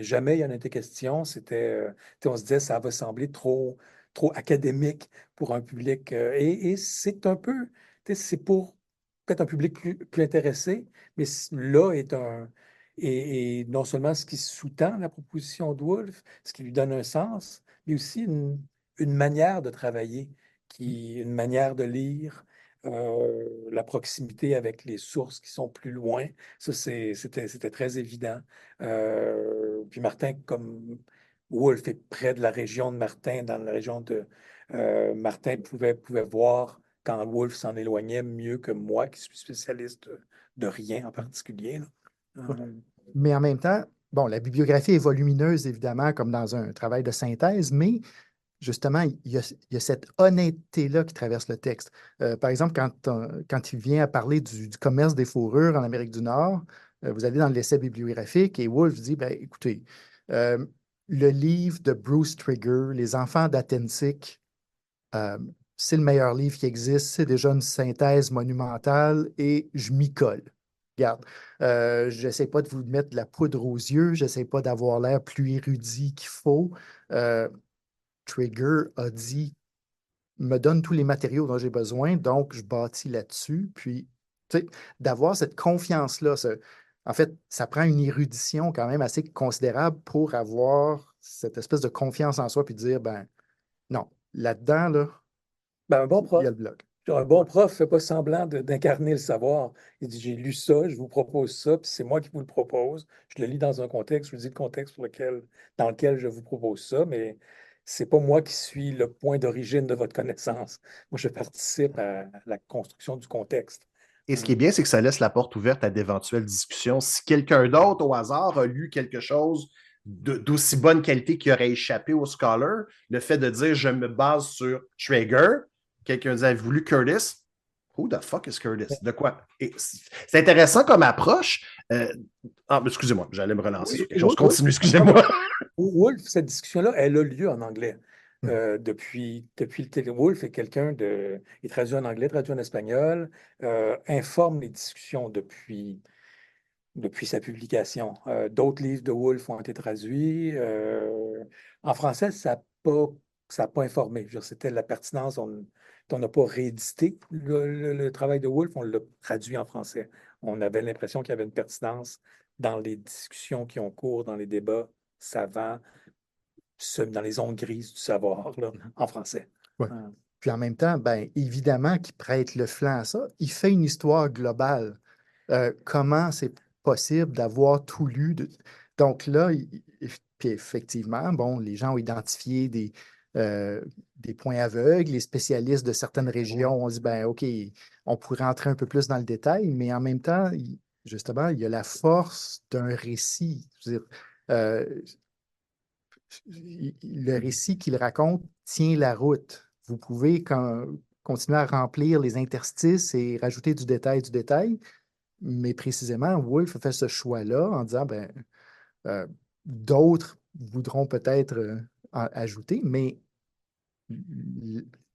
Jamais il y en a été question. On se disait, ça va sembler trop académique pour un public. Et c'est un peu, c'est pour peut-être un public plus intéressé, mais là et non seulement ce qui sous-tend la proposition de Woolf, ce qui lui donne un sens, mais aussi une manière de travailler, une manière de lire, la proximité avec les sources qui sont plus loin. Ça, c'était très évident. Puis Martin, comme Woolf est près de la région de Martin, dans la région de Martin pouvait voir quand Woolf s'en éloignait mieux que moi, qui suis spécialiste de rien en particulier, là. Mais en même temps, bon, la bibliographie est volumineuse, évidemment, comme dans un travail de synthèse, mais justement, il y a cette honnêteté-là qui traverse le texte. Par exemple, quand il vient à parler du commerce des fourrures en Amérique du Nord, vous allez dans l'essai bibliographique et Woolf dit, ben, écoutez, euh, le livre de Bruce Trigger, Les enfants d'Atlantic, c'est le meilleur livre qui existe, c'est déjà une synthèse monumentale et je m'y colle. Regarde, je n'essaie pas de vous mettre de la poudre aux yeux, je n'essaie pas d'avoir l'air plus érudit qu'il faut. Trigger a dit, me donne tous les matériaux dont j'ai besoin, donc je bâtis là-dessus. Puis, tu sais, d'avoir cette confiance-là, en fait, ça prend une érudition quand même assez considérable pour avoir cette espèce de confiance en soi, puis dire, ben non, là-dedans, là, Ben, un bon il y prof, a le bloc. un bon prof ne fait pas semblant d'incarner le savoir. Il dit, j'ai lu ça, je vous propose ça, puis c'est moi qui vous le propose. Je le lis dans un contexte, je vous dis le contexte dans lequel je vous propose ça, mais c'est pas moi qui suis le point d'origine de votre connaissance. Moi, je participe à la construction du contexte. Et ce qui est bien, c'est que ça laisse la porte ouverte à d'éventuelles discussions. Si quelqu'un d'autre, au hasard, a lu quelque chose d'aussi bonne qualité qui aurait échappé au scholar, le fait de dire je me base sur Traeger, quelqu'un dit avez-vous lu Curtis? Who the fuck is Curtis? De quoi? C'est intéressant comme approche. Excusez-moi, j'allais me relancer sur quelque chose. Continue, excusez-moi. Wolf, cette discussion-là, elle a lieu en anglais. Depuis le Wolf est quelqu'un il traduit en anglais, traduit en espagnol, informe les discussions depuis sa publication. D'autres livres de Wolf ont été traduits. En français, ça n'a pas informé. Je veux dire, c'était la pertinence. On n'a pas réédité le travail de Wolf, on l'a traduit en français. On avait l'impression qu'il y avait une pertinence dans les discussions qui ont cours, dans les débats savants, dans les ondes grises du savoir, là, en français. Ouais. Puis en même temps, ben, évidemment qu'il prête le flanc à ça. Il fait une histoire globale. Comment c'est possible d'avoir tout lu? Donc là, puis effectivement, bon, les gens ont identifié des points aveugles. Les spécialistes de certaines régions ont dit, ben, OK, on pourrait entrer un peu plus dans le détail, mais en même temps, justement, il y a la force d'un récit. Je veux dire, le récit qu'il raconte tient la route. Vous pouvez continuer à remplir les interstices et rajouter du détail, mais précisément, Woolf a fait ce choix-là en disant, ben, d'autres voudront peut-être ajouter, mais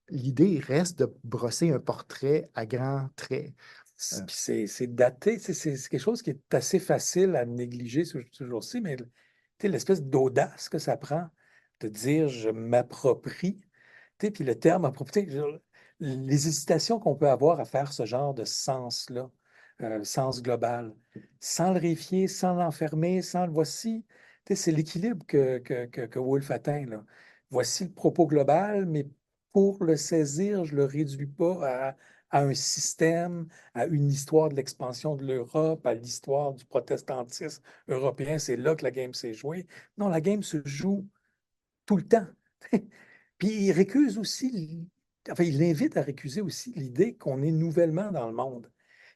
l'idée reste de brosser un portrait à grands traits. Puis c'est daté, c'est quelque chose qui est assez facile à négliger ce jour-ci, mais l'espèce d'audace que ça prend de dire je m'approprie, puis le terme approprié, les hésitations qu'on peut avoir à faire ce genre de sens-là, sens global, sans le réifier, sans l'enfermer, sans le voici, c'est l'équilibre que Wolff atteint, là. Voici le propos global, mais pour le saisir, je ne le réduis pas à un système, à une histoire de l'expansion de l'Europe, à l'histoire du protestantisme européen. C'est là que la game s'est jouée. Non, la game se joue tout le temps. Puis il récuse aussi, enfin, il invite à récuser aussi l'idée qu'on est nouvellement dans le monde.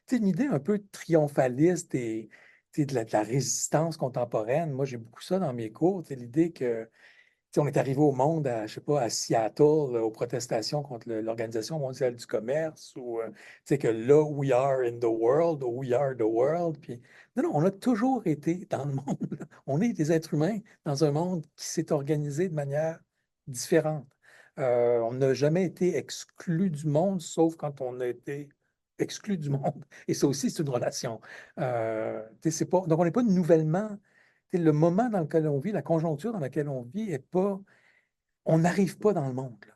C'est une idée un peu triomphaliste et de la résistance contemporaine. Moi, j'ai beaucoup ça dans mes cours. L'idée que on est arrivé au monde à, je sais pas, à Seattle, aux protestations contre l'Organisation mondiale du commerce, ou que là, we are in the world, ou we are the world. Puis, non, on a toujours été dans le monde. On est des êtres humains dans un monde qui s'est organisé de manière différente. On n'a jamais été exclu du monde, sauf quand on a été exclu du monde. Et ça aussi, c'est une relation. Donc, on n'est pas nouvellement le moment dans lequel on vit, la conjoncture dans laquelle on vit est pas. On n'arrive pas dans le monde, là.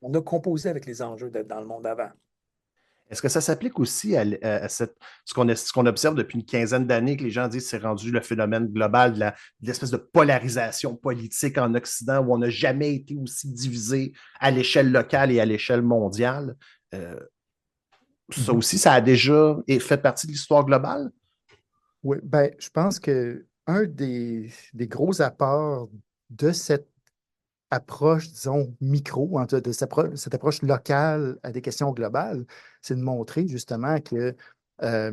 On a composé avec les enjeux d'être dans le monde avant. Est-ce que ça s'applique aussi à ce qu'on observe depuis une quinzaine d'années, que les gens disent que c'est rendu le phénomène global de l'espèce de polarisation politique en Occident où on n'a jamais été aussi divisé à l'échelle locale et à l'échelle mondiale? Euh, Ça aussi, ça a déjà fait partie de l'histoire globale? Oui, ben, je pense que un des gros apports de cette approche, disons, micro, de cette approche locale à des questions globales, c'est de montrer justement que euh,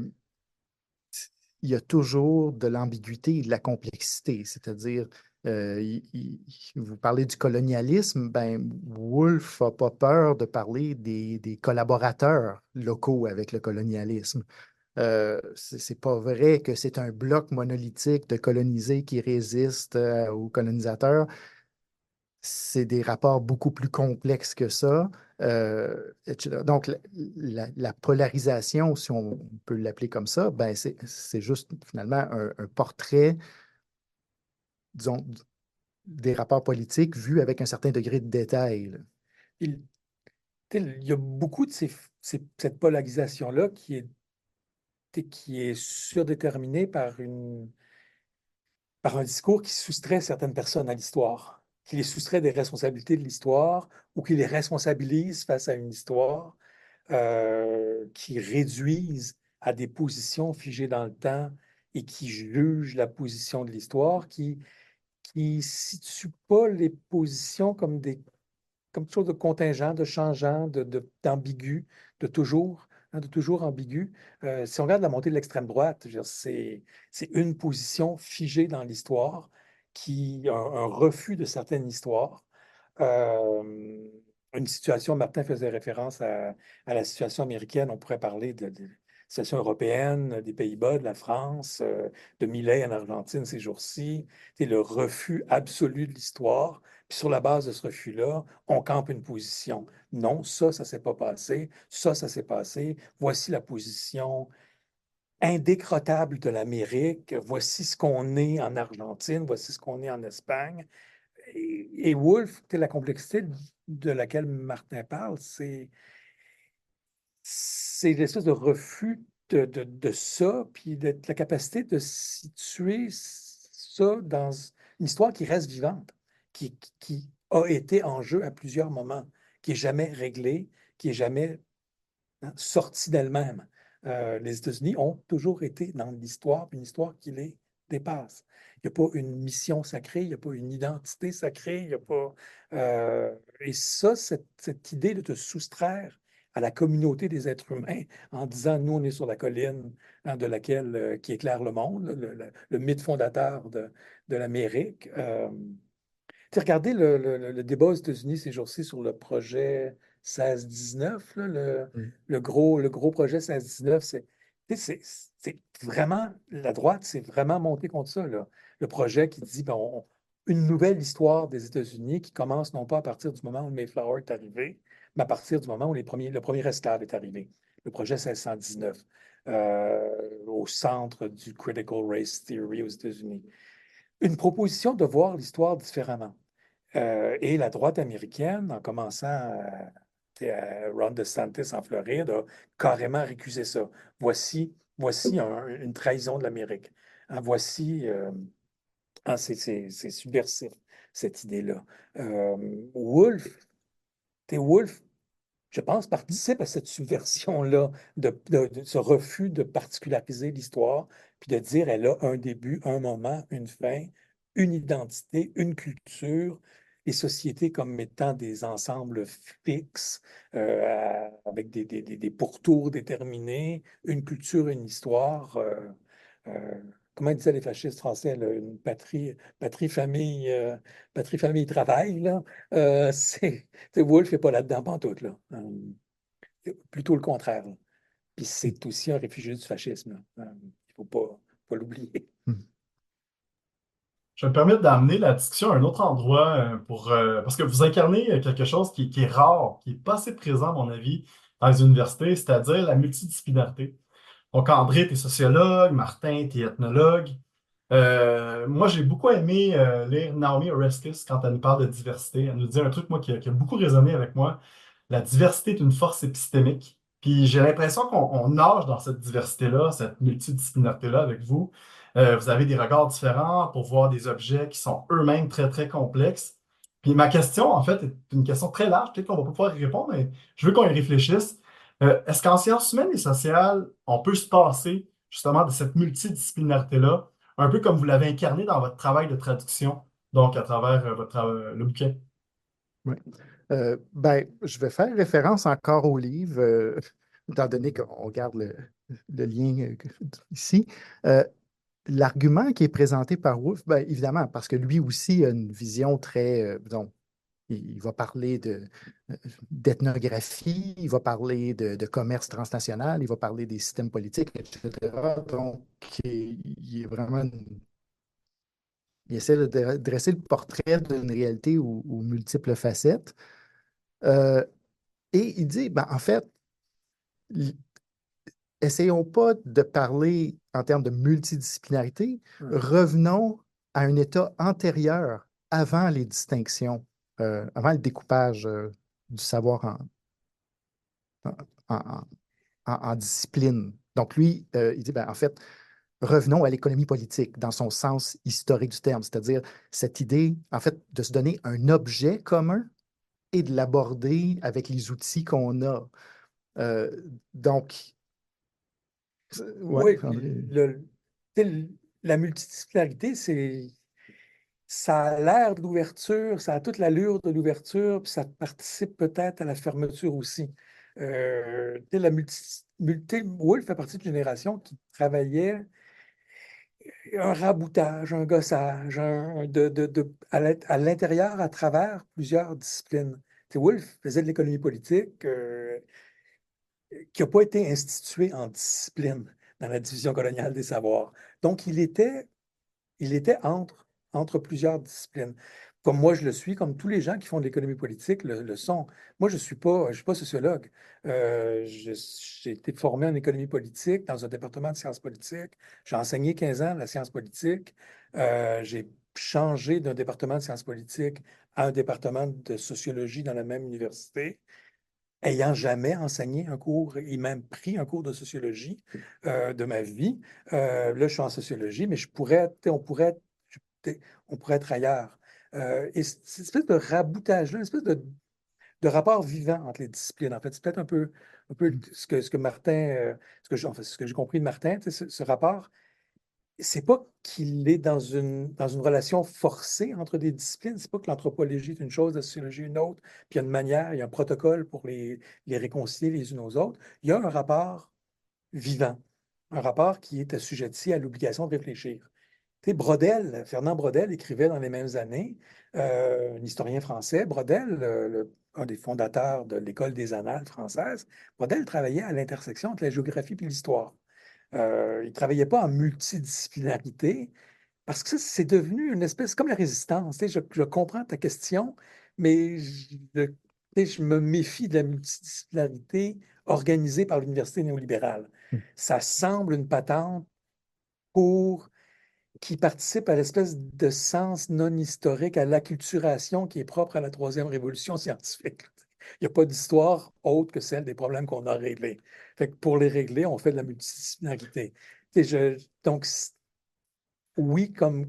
il y a toujours de l'ambiguïté et de la complexité. C'est-à-dire, vous parlez du colonialisme, ben, Woolf n'a pas peur de parler des collaborateurs locaux avec le colonialisme. C'est pas vrai que c'est un bloc monolithique de colonisés qui résiste aux colonisateurs. C'est des rapports beaucoup plus complexes que ça. Etc. Donc, la polarisation, si on peut l'appeler comme ça, ben c'est juste finalement un portrait, disons, des rapports politiques vus avec un certain degré de détail, là. Il, il y a beaucoup de cette polarisation-là qui est surdéterminée par un discours qui soustrait certaines personnes à l'histoire, qui les soustrait des responsabilités de l'histoire ou qui les responsabilise face à une histoire, qui réduisent à des positions figées dans le temps et qui jugent la position de l'histoire, qui ne situent pas les positions comme quelque chose de contingent, de changeant, d'ambigu, de toujours ambigu. Si on regarde la montée de l'extrême droite, je veux dire, c'est une position figée dans l'histoire, un refus de certaines histoires. Une situation, Martin faisait référence à la situation américaine, on pourrait parler de situation européenne, des Pays-Bas, de la France, de Milei en Argentine ces jours-ci. C'est le refus absolu de l'histoire. Puis sur la base de ce refus-là, on campe une position. Non, ça ne s'est pas passé. Ça s'est passé. Voici la position indécrottable de l'Amérique. Voici ce qu'on est en Argentine. Voici ce qu'on est en Espagne. Et Wolff, la complexité de laquelle Martin parle, c'est l'espèce de refus de ça, puis de la capacité de situer ça dans une histoire qui reste vivante, qui a été en jeu à plusieurs moments, qui n'est jamais réglée, qui n'est jamais sortie d'elle-même. Les États-Unis ont toujours été dans l'histoire, une histoire qui les dépasse. Il n'y a pas une mission sacrée, il n'y a pas une identité sacrée, il n'y a pas. Et ça, cette idée de te soustraire à la communauté des êtres humains en disant nous, on est sur la colline de laquelle qui éclaire le monde, le mythe fondateur de l'Amérique. Regardez le débat aux États-Unis ces jours-ci sur le projet 16-19, là, Mm. le gros projet 16-19, c'est vraiment, la droite s'est vraiment montée contre ça, là. Le projet qui dit, ben, une nouvelle histoire des États-Unis qui commence non pas à partir du moment où le Mayflower est arrivé, mais à partir du moment où le premier esclave est arrivé, le projet 1619, au centre du Critical Race Theory aux États-Unis. Une proposition de voir l'histoire différemment. Et la droite américaine, en commençant à Ron DeSantis en Floride, a carrément récusé ça. Voici une trahison de l'Amérique. Hein, voici, c'est subversif, cette idée-là. Wolf, je pense, participe à cette subversion-là, de ce refus de particulariser l'histoire, puis de dire elle a un début, un moment, une fin, une identité, une culture, les sociétés comme étant des ensembles fixes, avec des pourtours déterminés, une culture, une histoire. Euh, Comment disaient les fascistes français, là, une patrie, famille, travail, là. Wolf n'est pas là-dedans pantoute, là. Plutôt le contraire, là. Puis c'est aussi un réfugié du fascisme, là. Il ne faut pas l'oublier. Je vais me permettre d'amener la discussion à un autre endroit parce que vous incarnez quelque chose qui est rare, qui n'est pas assez présent, à mon avis, dans les universités, c'est-à-dire la multidisciplinarité. Donc, André, tu es sociologue, Martin, tu es ethnologue. Moi, j'ai beaucoup aimé lire Naomi Oreskes quand elle nous parle de diversité. Elle nous dit un truc, moi, qui a beaucoup résonné avec moi. La diversité est une force épistémique. Puis j'ai l'impression qu'on nage dans cette diversité-là, cette multidisciplinarité-là avec vous. Vous avez des regards différents pour voir des objets qui sont eux-mêmes très, très complexes. Puis ma question, en fait, est une question très large. Peut-être qu'on va pas pouvoir y répondre, mais je veux qu'on y réfléchisse. Est-ce qu'en sciences humaines et sociales, on peut se passer justement de cette multidisciplinarité-là, un peu comme vous l'avez incarné dans votre travail de traduction, donc à travers le bouquin? Oui. Ben, je vais faire référence encore au livre, étant donné qu'on garde le lien ici. L'argument qui est présenté par Wolff, ben, évidemment, parce que lui aussi a une vision très, disons, il va parler d'ethnographie, il va parler de commerce transnational, il va parler des systèmes politiques, etc. Donc, il est vraiment il essaie de dresser le portrait d'une réalité aux multiples facettes. Et il dit, ben, en fait, essayons pas de parler en termes de multidisciplinarité, revenons à un état antérieur, avant les distinctions, avant le découpage du savoir en, en disciplines. Donc lui, il dit, ben, en fait, revenons à l'économie politique dans son sens historique du terme, c'est-à-dire cette idée, en fait, de se donner un objet commun et de l'aborder avec les outils qu'on a. Donc, ouais, Oui, André. la multidisciplinarité, ça a l'air de l'ouverture, ça a toute l'allure de l'ouverture, puis ça participe peut-être à la fermeture aussi. Wolf fait partie d'une génération qui travaillait un raboutage, un gossage, à l'intérieur, à travers plusieurs disciplines. Wolf faisait de l'économie politique qui n'a pas été instituée en discipline dans la division coloniale des savoirs. Donc, il était entre plusieurs disciplines. Comme moi, je le suis, comme tous les gens qui font de l'économie politique le sont. Moi, je suis pas sociologue. J'ai été formé en économie politique dans un département de sciences politiques. J'ai enseigné 15 ans la science politique. J'ai changé d'un département de sciences politiques à un département de sociologie dans la même université, ayant jamais enseigné un cours et même pris un cours de sociologie de ma vie. Là, je suis en sociologie, mais on pourrait être ailleurs. Et cette espèce de raboutage-là, une espèce de rapport vivant entre les disciplines, en fait, c'est peut-être un peu ce que Martin, ce que j'ai compris de Martin, ce rapport, c'est pas qu'il est dans une relation forcée entre des disciplines, c'est pas que l'anthropologie est une chose, la sociologie une autre, puis il y a une manière, il y a un protocole pour les réconcilier les unes aux autres. Il y a un rapport vivant, un rapport qui est assujetti à l'obligation de réfléchir. Fernand Braudel écrivait dans les mêmes années, un historien français, Braudel, un des fondateurs de l'École des annales françaises, Braudel travaillait à l'intersection entre la géographie et l'histoire. Il ne travaillait pas en multidisciplinarité, Parce que ça, c'est devenu une espèce, comme la résistance. Tu sais, je comprends ta question, mais tu sais, je me méfie de la multidisciplinarité organisée par l'université néolibérale. Ça semble une patente pour qui participe à l'espèce de sens non historique, à l'acculturation qui est propre à la troisième révolution scientifique. Il n'y a pas d'histoire autre que celle des problèmes qu'on a réglés. Fait que pour les régler, on fait de la multidisciplinarité. Tu sais, donc, oui, comme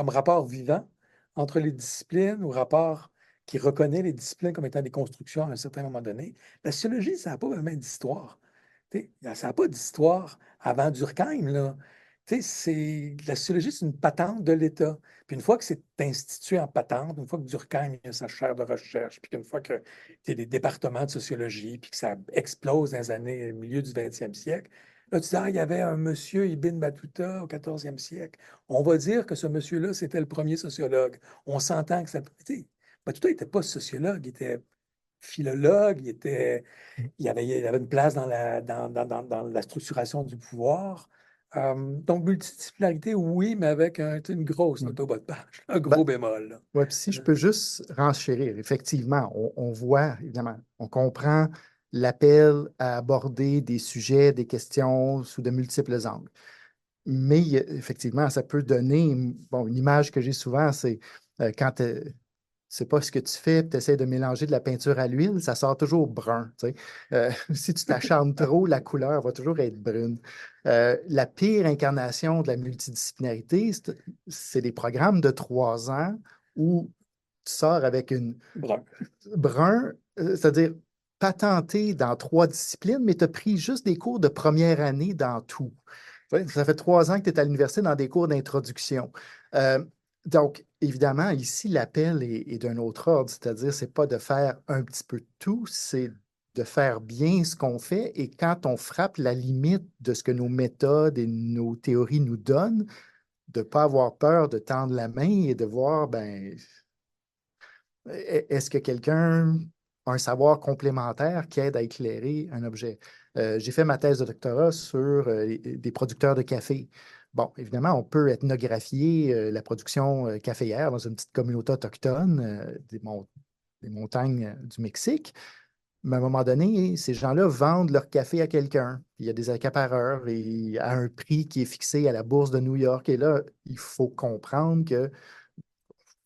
rapport vivant entre les disciplines ou rapport qui reconnaît les disciplines comme étant des constructions à un certain moment donné, la sociologie, ça n'a pas vraiment d'histoire. Tu sais, ça n'a pas d'histoire avant Durkheim, là. Tu sais, la sociologie, c'est une patente de l'État. Puis une fois que c'est institué en patente, une fois que Durkheim a sa chaire de recherche, puis qu'une fois que tu as des départements de sociologie, puis que ça explose dans les années, milieu du 20e siècle, là, tu dis, ah, il y avait un monsieur Ibn Battuta au 14e siècle. On va dire que ce monsieur-là, c'était le premier sociologue. On s'entend que ça. Tu sais, Battuta n'était pas sociologue, il était philologue, il avait une place dans la structuration du pouvoir. Donc, multidisciplinarité, oui, mais avec une grosse autobas de page, un Ben, gros bémol. Là. ouais, puis si je peux juste renchérir, effectivement, on voit, évidemment, on comprend l'appel à aborder des sujets, des questions sous de multiples angles. Mais effectivement, ça peut donner, bon, une image que j'ai souvent, c'est quand tu sais pas ce que tu fais, tu essaies de mélanger de la peinture à l'huile, ça sort toujours brun. Tu sais. Si tu t'acharnes trop, la couleur va toujours être brune. La pire incarnation de la multidisciplinarité, c'est des programmes de 3 ans où tu sors avec une Brun. brun, c'est-à-dire patenté dans 3 disciplines, mais tu as pris juste des cours de première année dans tout. Ça fait 3 ans que tu es à l'université dans des cours d'introduction. Donc, évidemment, ici, l'appel est d'un autre ordre, c'est-à-dire, c'est pas de faire un petit peu de tout, c'est de faire bien ce qu'on fait. Et quand on frappe la limite de ce que nos méthodes et nos théories nous donnent, de ne pas avoir peur de tendre la main et de voir, ben, est-ce que quelqu'un a un savoir complémentaire qui aide à éclairer un objet? J'ai fait ma thèse de doctorat sur des producteurs de café. Bon, évidemment, on peut ethnographier la production caféière dans une petite communauté autochtone des montagnes du Mexique. Mais à un moment donné, ces gens-là vendent leur café à quelqu'un. Il y a des accapareurs et à un prix qui est fixé à la bourse de New York. Et là, il faut comprendre que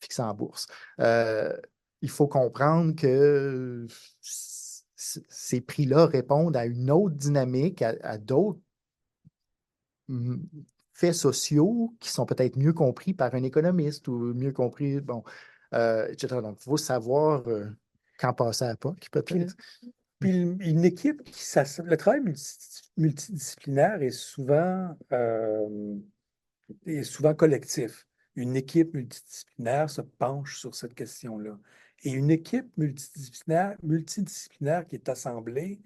fixé en bourse. Euh, il faut comprendre que ces prix-là répondent à une autre dynamique, à d'autres mm, faits sociaux qui sont peut-être mieux compris par un économiste ou mieux compris, bon, etc. Donc, il faut savoir quand passer à la POC, Puis, peut-être. puis une équipe, le travail multidisciplinaire est souvent collectif. Une équipe multidisciplinaire se penche sur cette question-là. Et une équipe multidisciplinaire qui est assemblée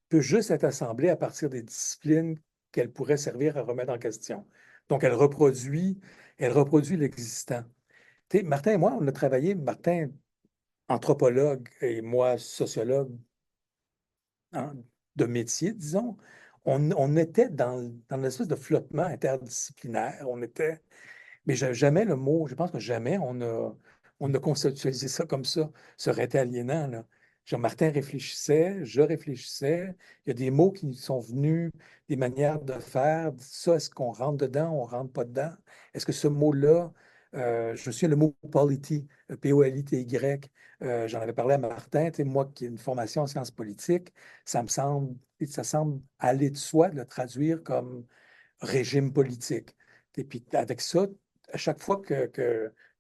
peut juste être assemblée à partir des disciplines qu'elle pourrait servir à remettre en question. Donc, elle reproduit l'existant. Tu sais, Martin et moi, on a travaillé, Martin, anthropologue, et moi, sociologue, hein, de métier, disons. On était dans l'espèce de flottement interdisciplinaire. Mais jamais le mot, je pense que jamais on a conceptualisé ça comme ça, serait aliénant, là. Jean-Martin réfléchissait, je réfléchissais, il y a des mots qui sont venus, des manières de faire, ça, est-ce qu'on rentre dedans, on rentre pas dedans? Est-ce que ce mot-là, je me souviens le mot polity, P-O-L-I-T-Y, j'en avais parlé à Martin, tu sais, moi qui ai une formation en sciences politiques, ça semble aller de soi de le traduire comme régime politique. Et puis avec ça, à chaque fois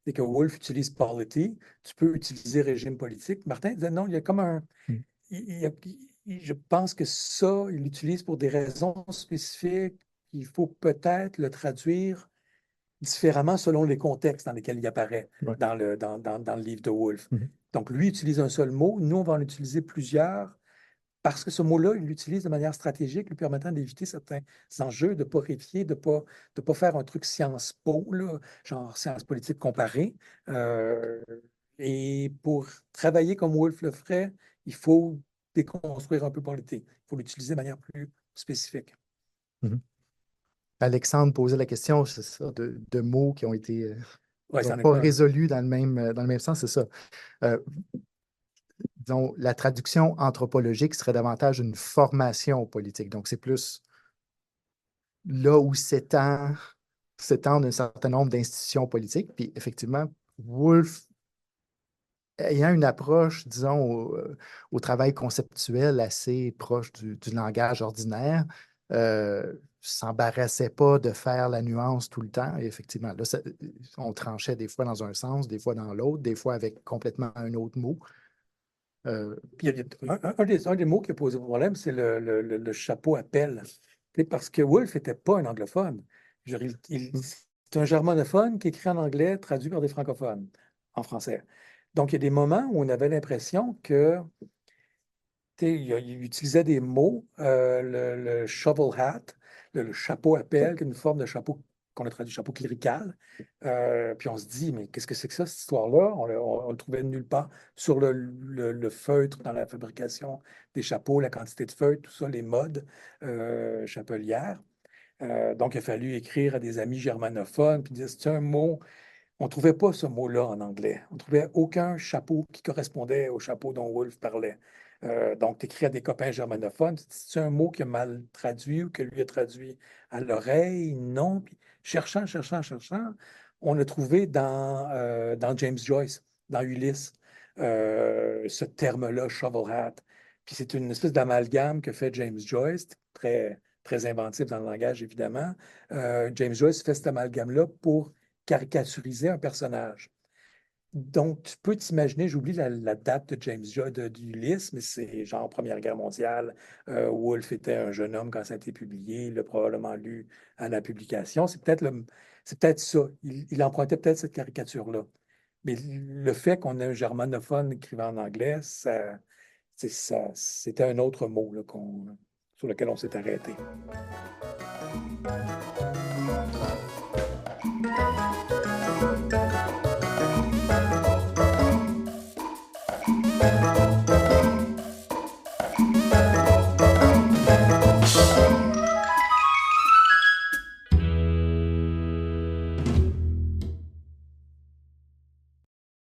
dès que Wolff utilise polity, tu peux utiliser régime politique. Martin disait non, il y a comme un. Mm. Je pense que ça, il l'utilise pour des raisons spécifiques. Il faut peut-être le traduire différemment selon les contextes dans lesquels il apparaît Ouais. dans le livre de Wolff. Mhm. Donc, lui utilise un seul mot, nous, on va en utiliser plusieurs parce que ce mot-là, il l'utilise de manière stratégique, lui permettant d'éviter certains enjeux, de ne pas réfier, de pas faire un truc Sciences Po, là, genre sciences politiques comparées. Euh, et pour travailler comme Wolf le ferait, il faut déconstruire un peu politique. Il faut l'utiliser de manière plus spécifique. Mhm. Alexandre posait la question, c'est ça, de mots qui ont été Ouais, qui c'en n'ont est pas pas un. résolus dans le même sens, c'est ça. Euh, disons, la traduction anthropologique serait davantage une formation politique. Donc, c'est plus là où s'étendent un certain nombre d'institutions politiques. Puis, effectivement, Woolf, ayant une approche, disons, au travail conceptuel assez proche du langage ordinaire, s'embarrassait pas de faire la nuance tout le temps. Et effectivement, là, on tranchait des fois dans un sens, des fois dans l'autre, des fois avec complètement un autre mot. Puis il y a un des mots qui a posé problème, c'est le chapeau à pelle. Tu sais, parce que Woolf n'était pas un anglophone. Je veux dire, c'est un germanophone qui écrit en anglais, traduit par des francophones en français. Donc, il y a des moments où on avait l'impression que tu sais, il utilisait des mots, le shovel hat, le chapeau à pelle, qui est une forme de chapeau qu'on a traduit chapeau clérical. Puis on se dit, mais qu'est-ce que c'est que ça, cette histoire-là? On le trouvait nulle part sur le feutre dans la fabrication des chapeaux, la quantité de feutre, tout ça, les modes chapelières. Donc, il a fallu écrire à des amis germanophones, puis dire, c'est un mot. On ne trouvait pas ce mot-là en anglais. On ne trouvait aucun chapeau qui correspondait au chapeau dont Wolfe parlait. Donc, tu écris à des copains germanophones, c'est un mot qui a mal traduit ou que lui a traduit à l'oreille? Non. Puis, cherchant, on a trouvé dans James Joyce, dans Ulysse, ce terme-là, shovel hat. Puis c'est une espèce d'amalgame que fait James Joyce, très, très inventif dans le langage, évidemment. James Joyce fait cet amalgame-là pour caricaturiser un personnage. Donc, tu peux t'imaginer, j'oublie la date de James Joyce, d'Ulysse, mais c'est genre Première Guerre mondiale. Woolf était un jeune homme quand ça a été publié, il l'a probablement lu à la publication. C'est peut-être ça. Il empruntait peut-être cette caricature-là. Mais le fait qu'on ait un germanophone écrivant en anglais, c'était un autre mot là, sur lequel on s'est arrêté.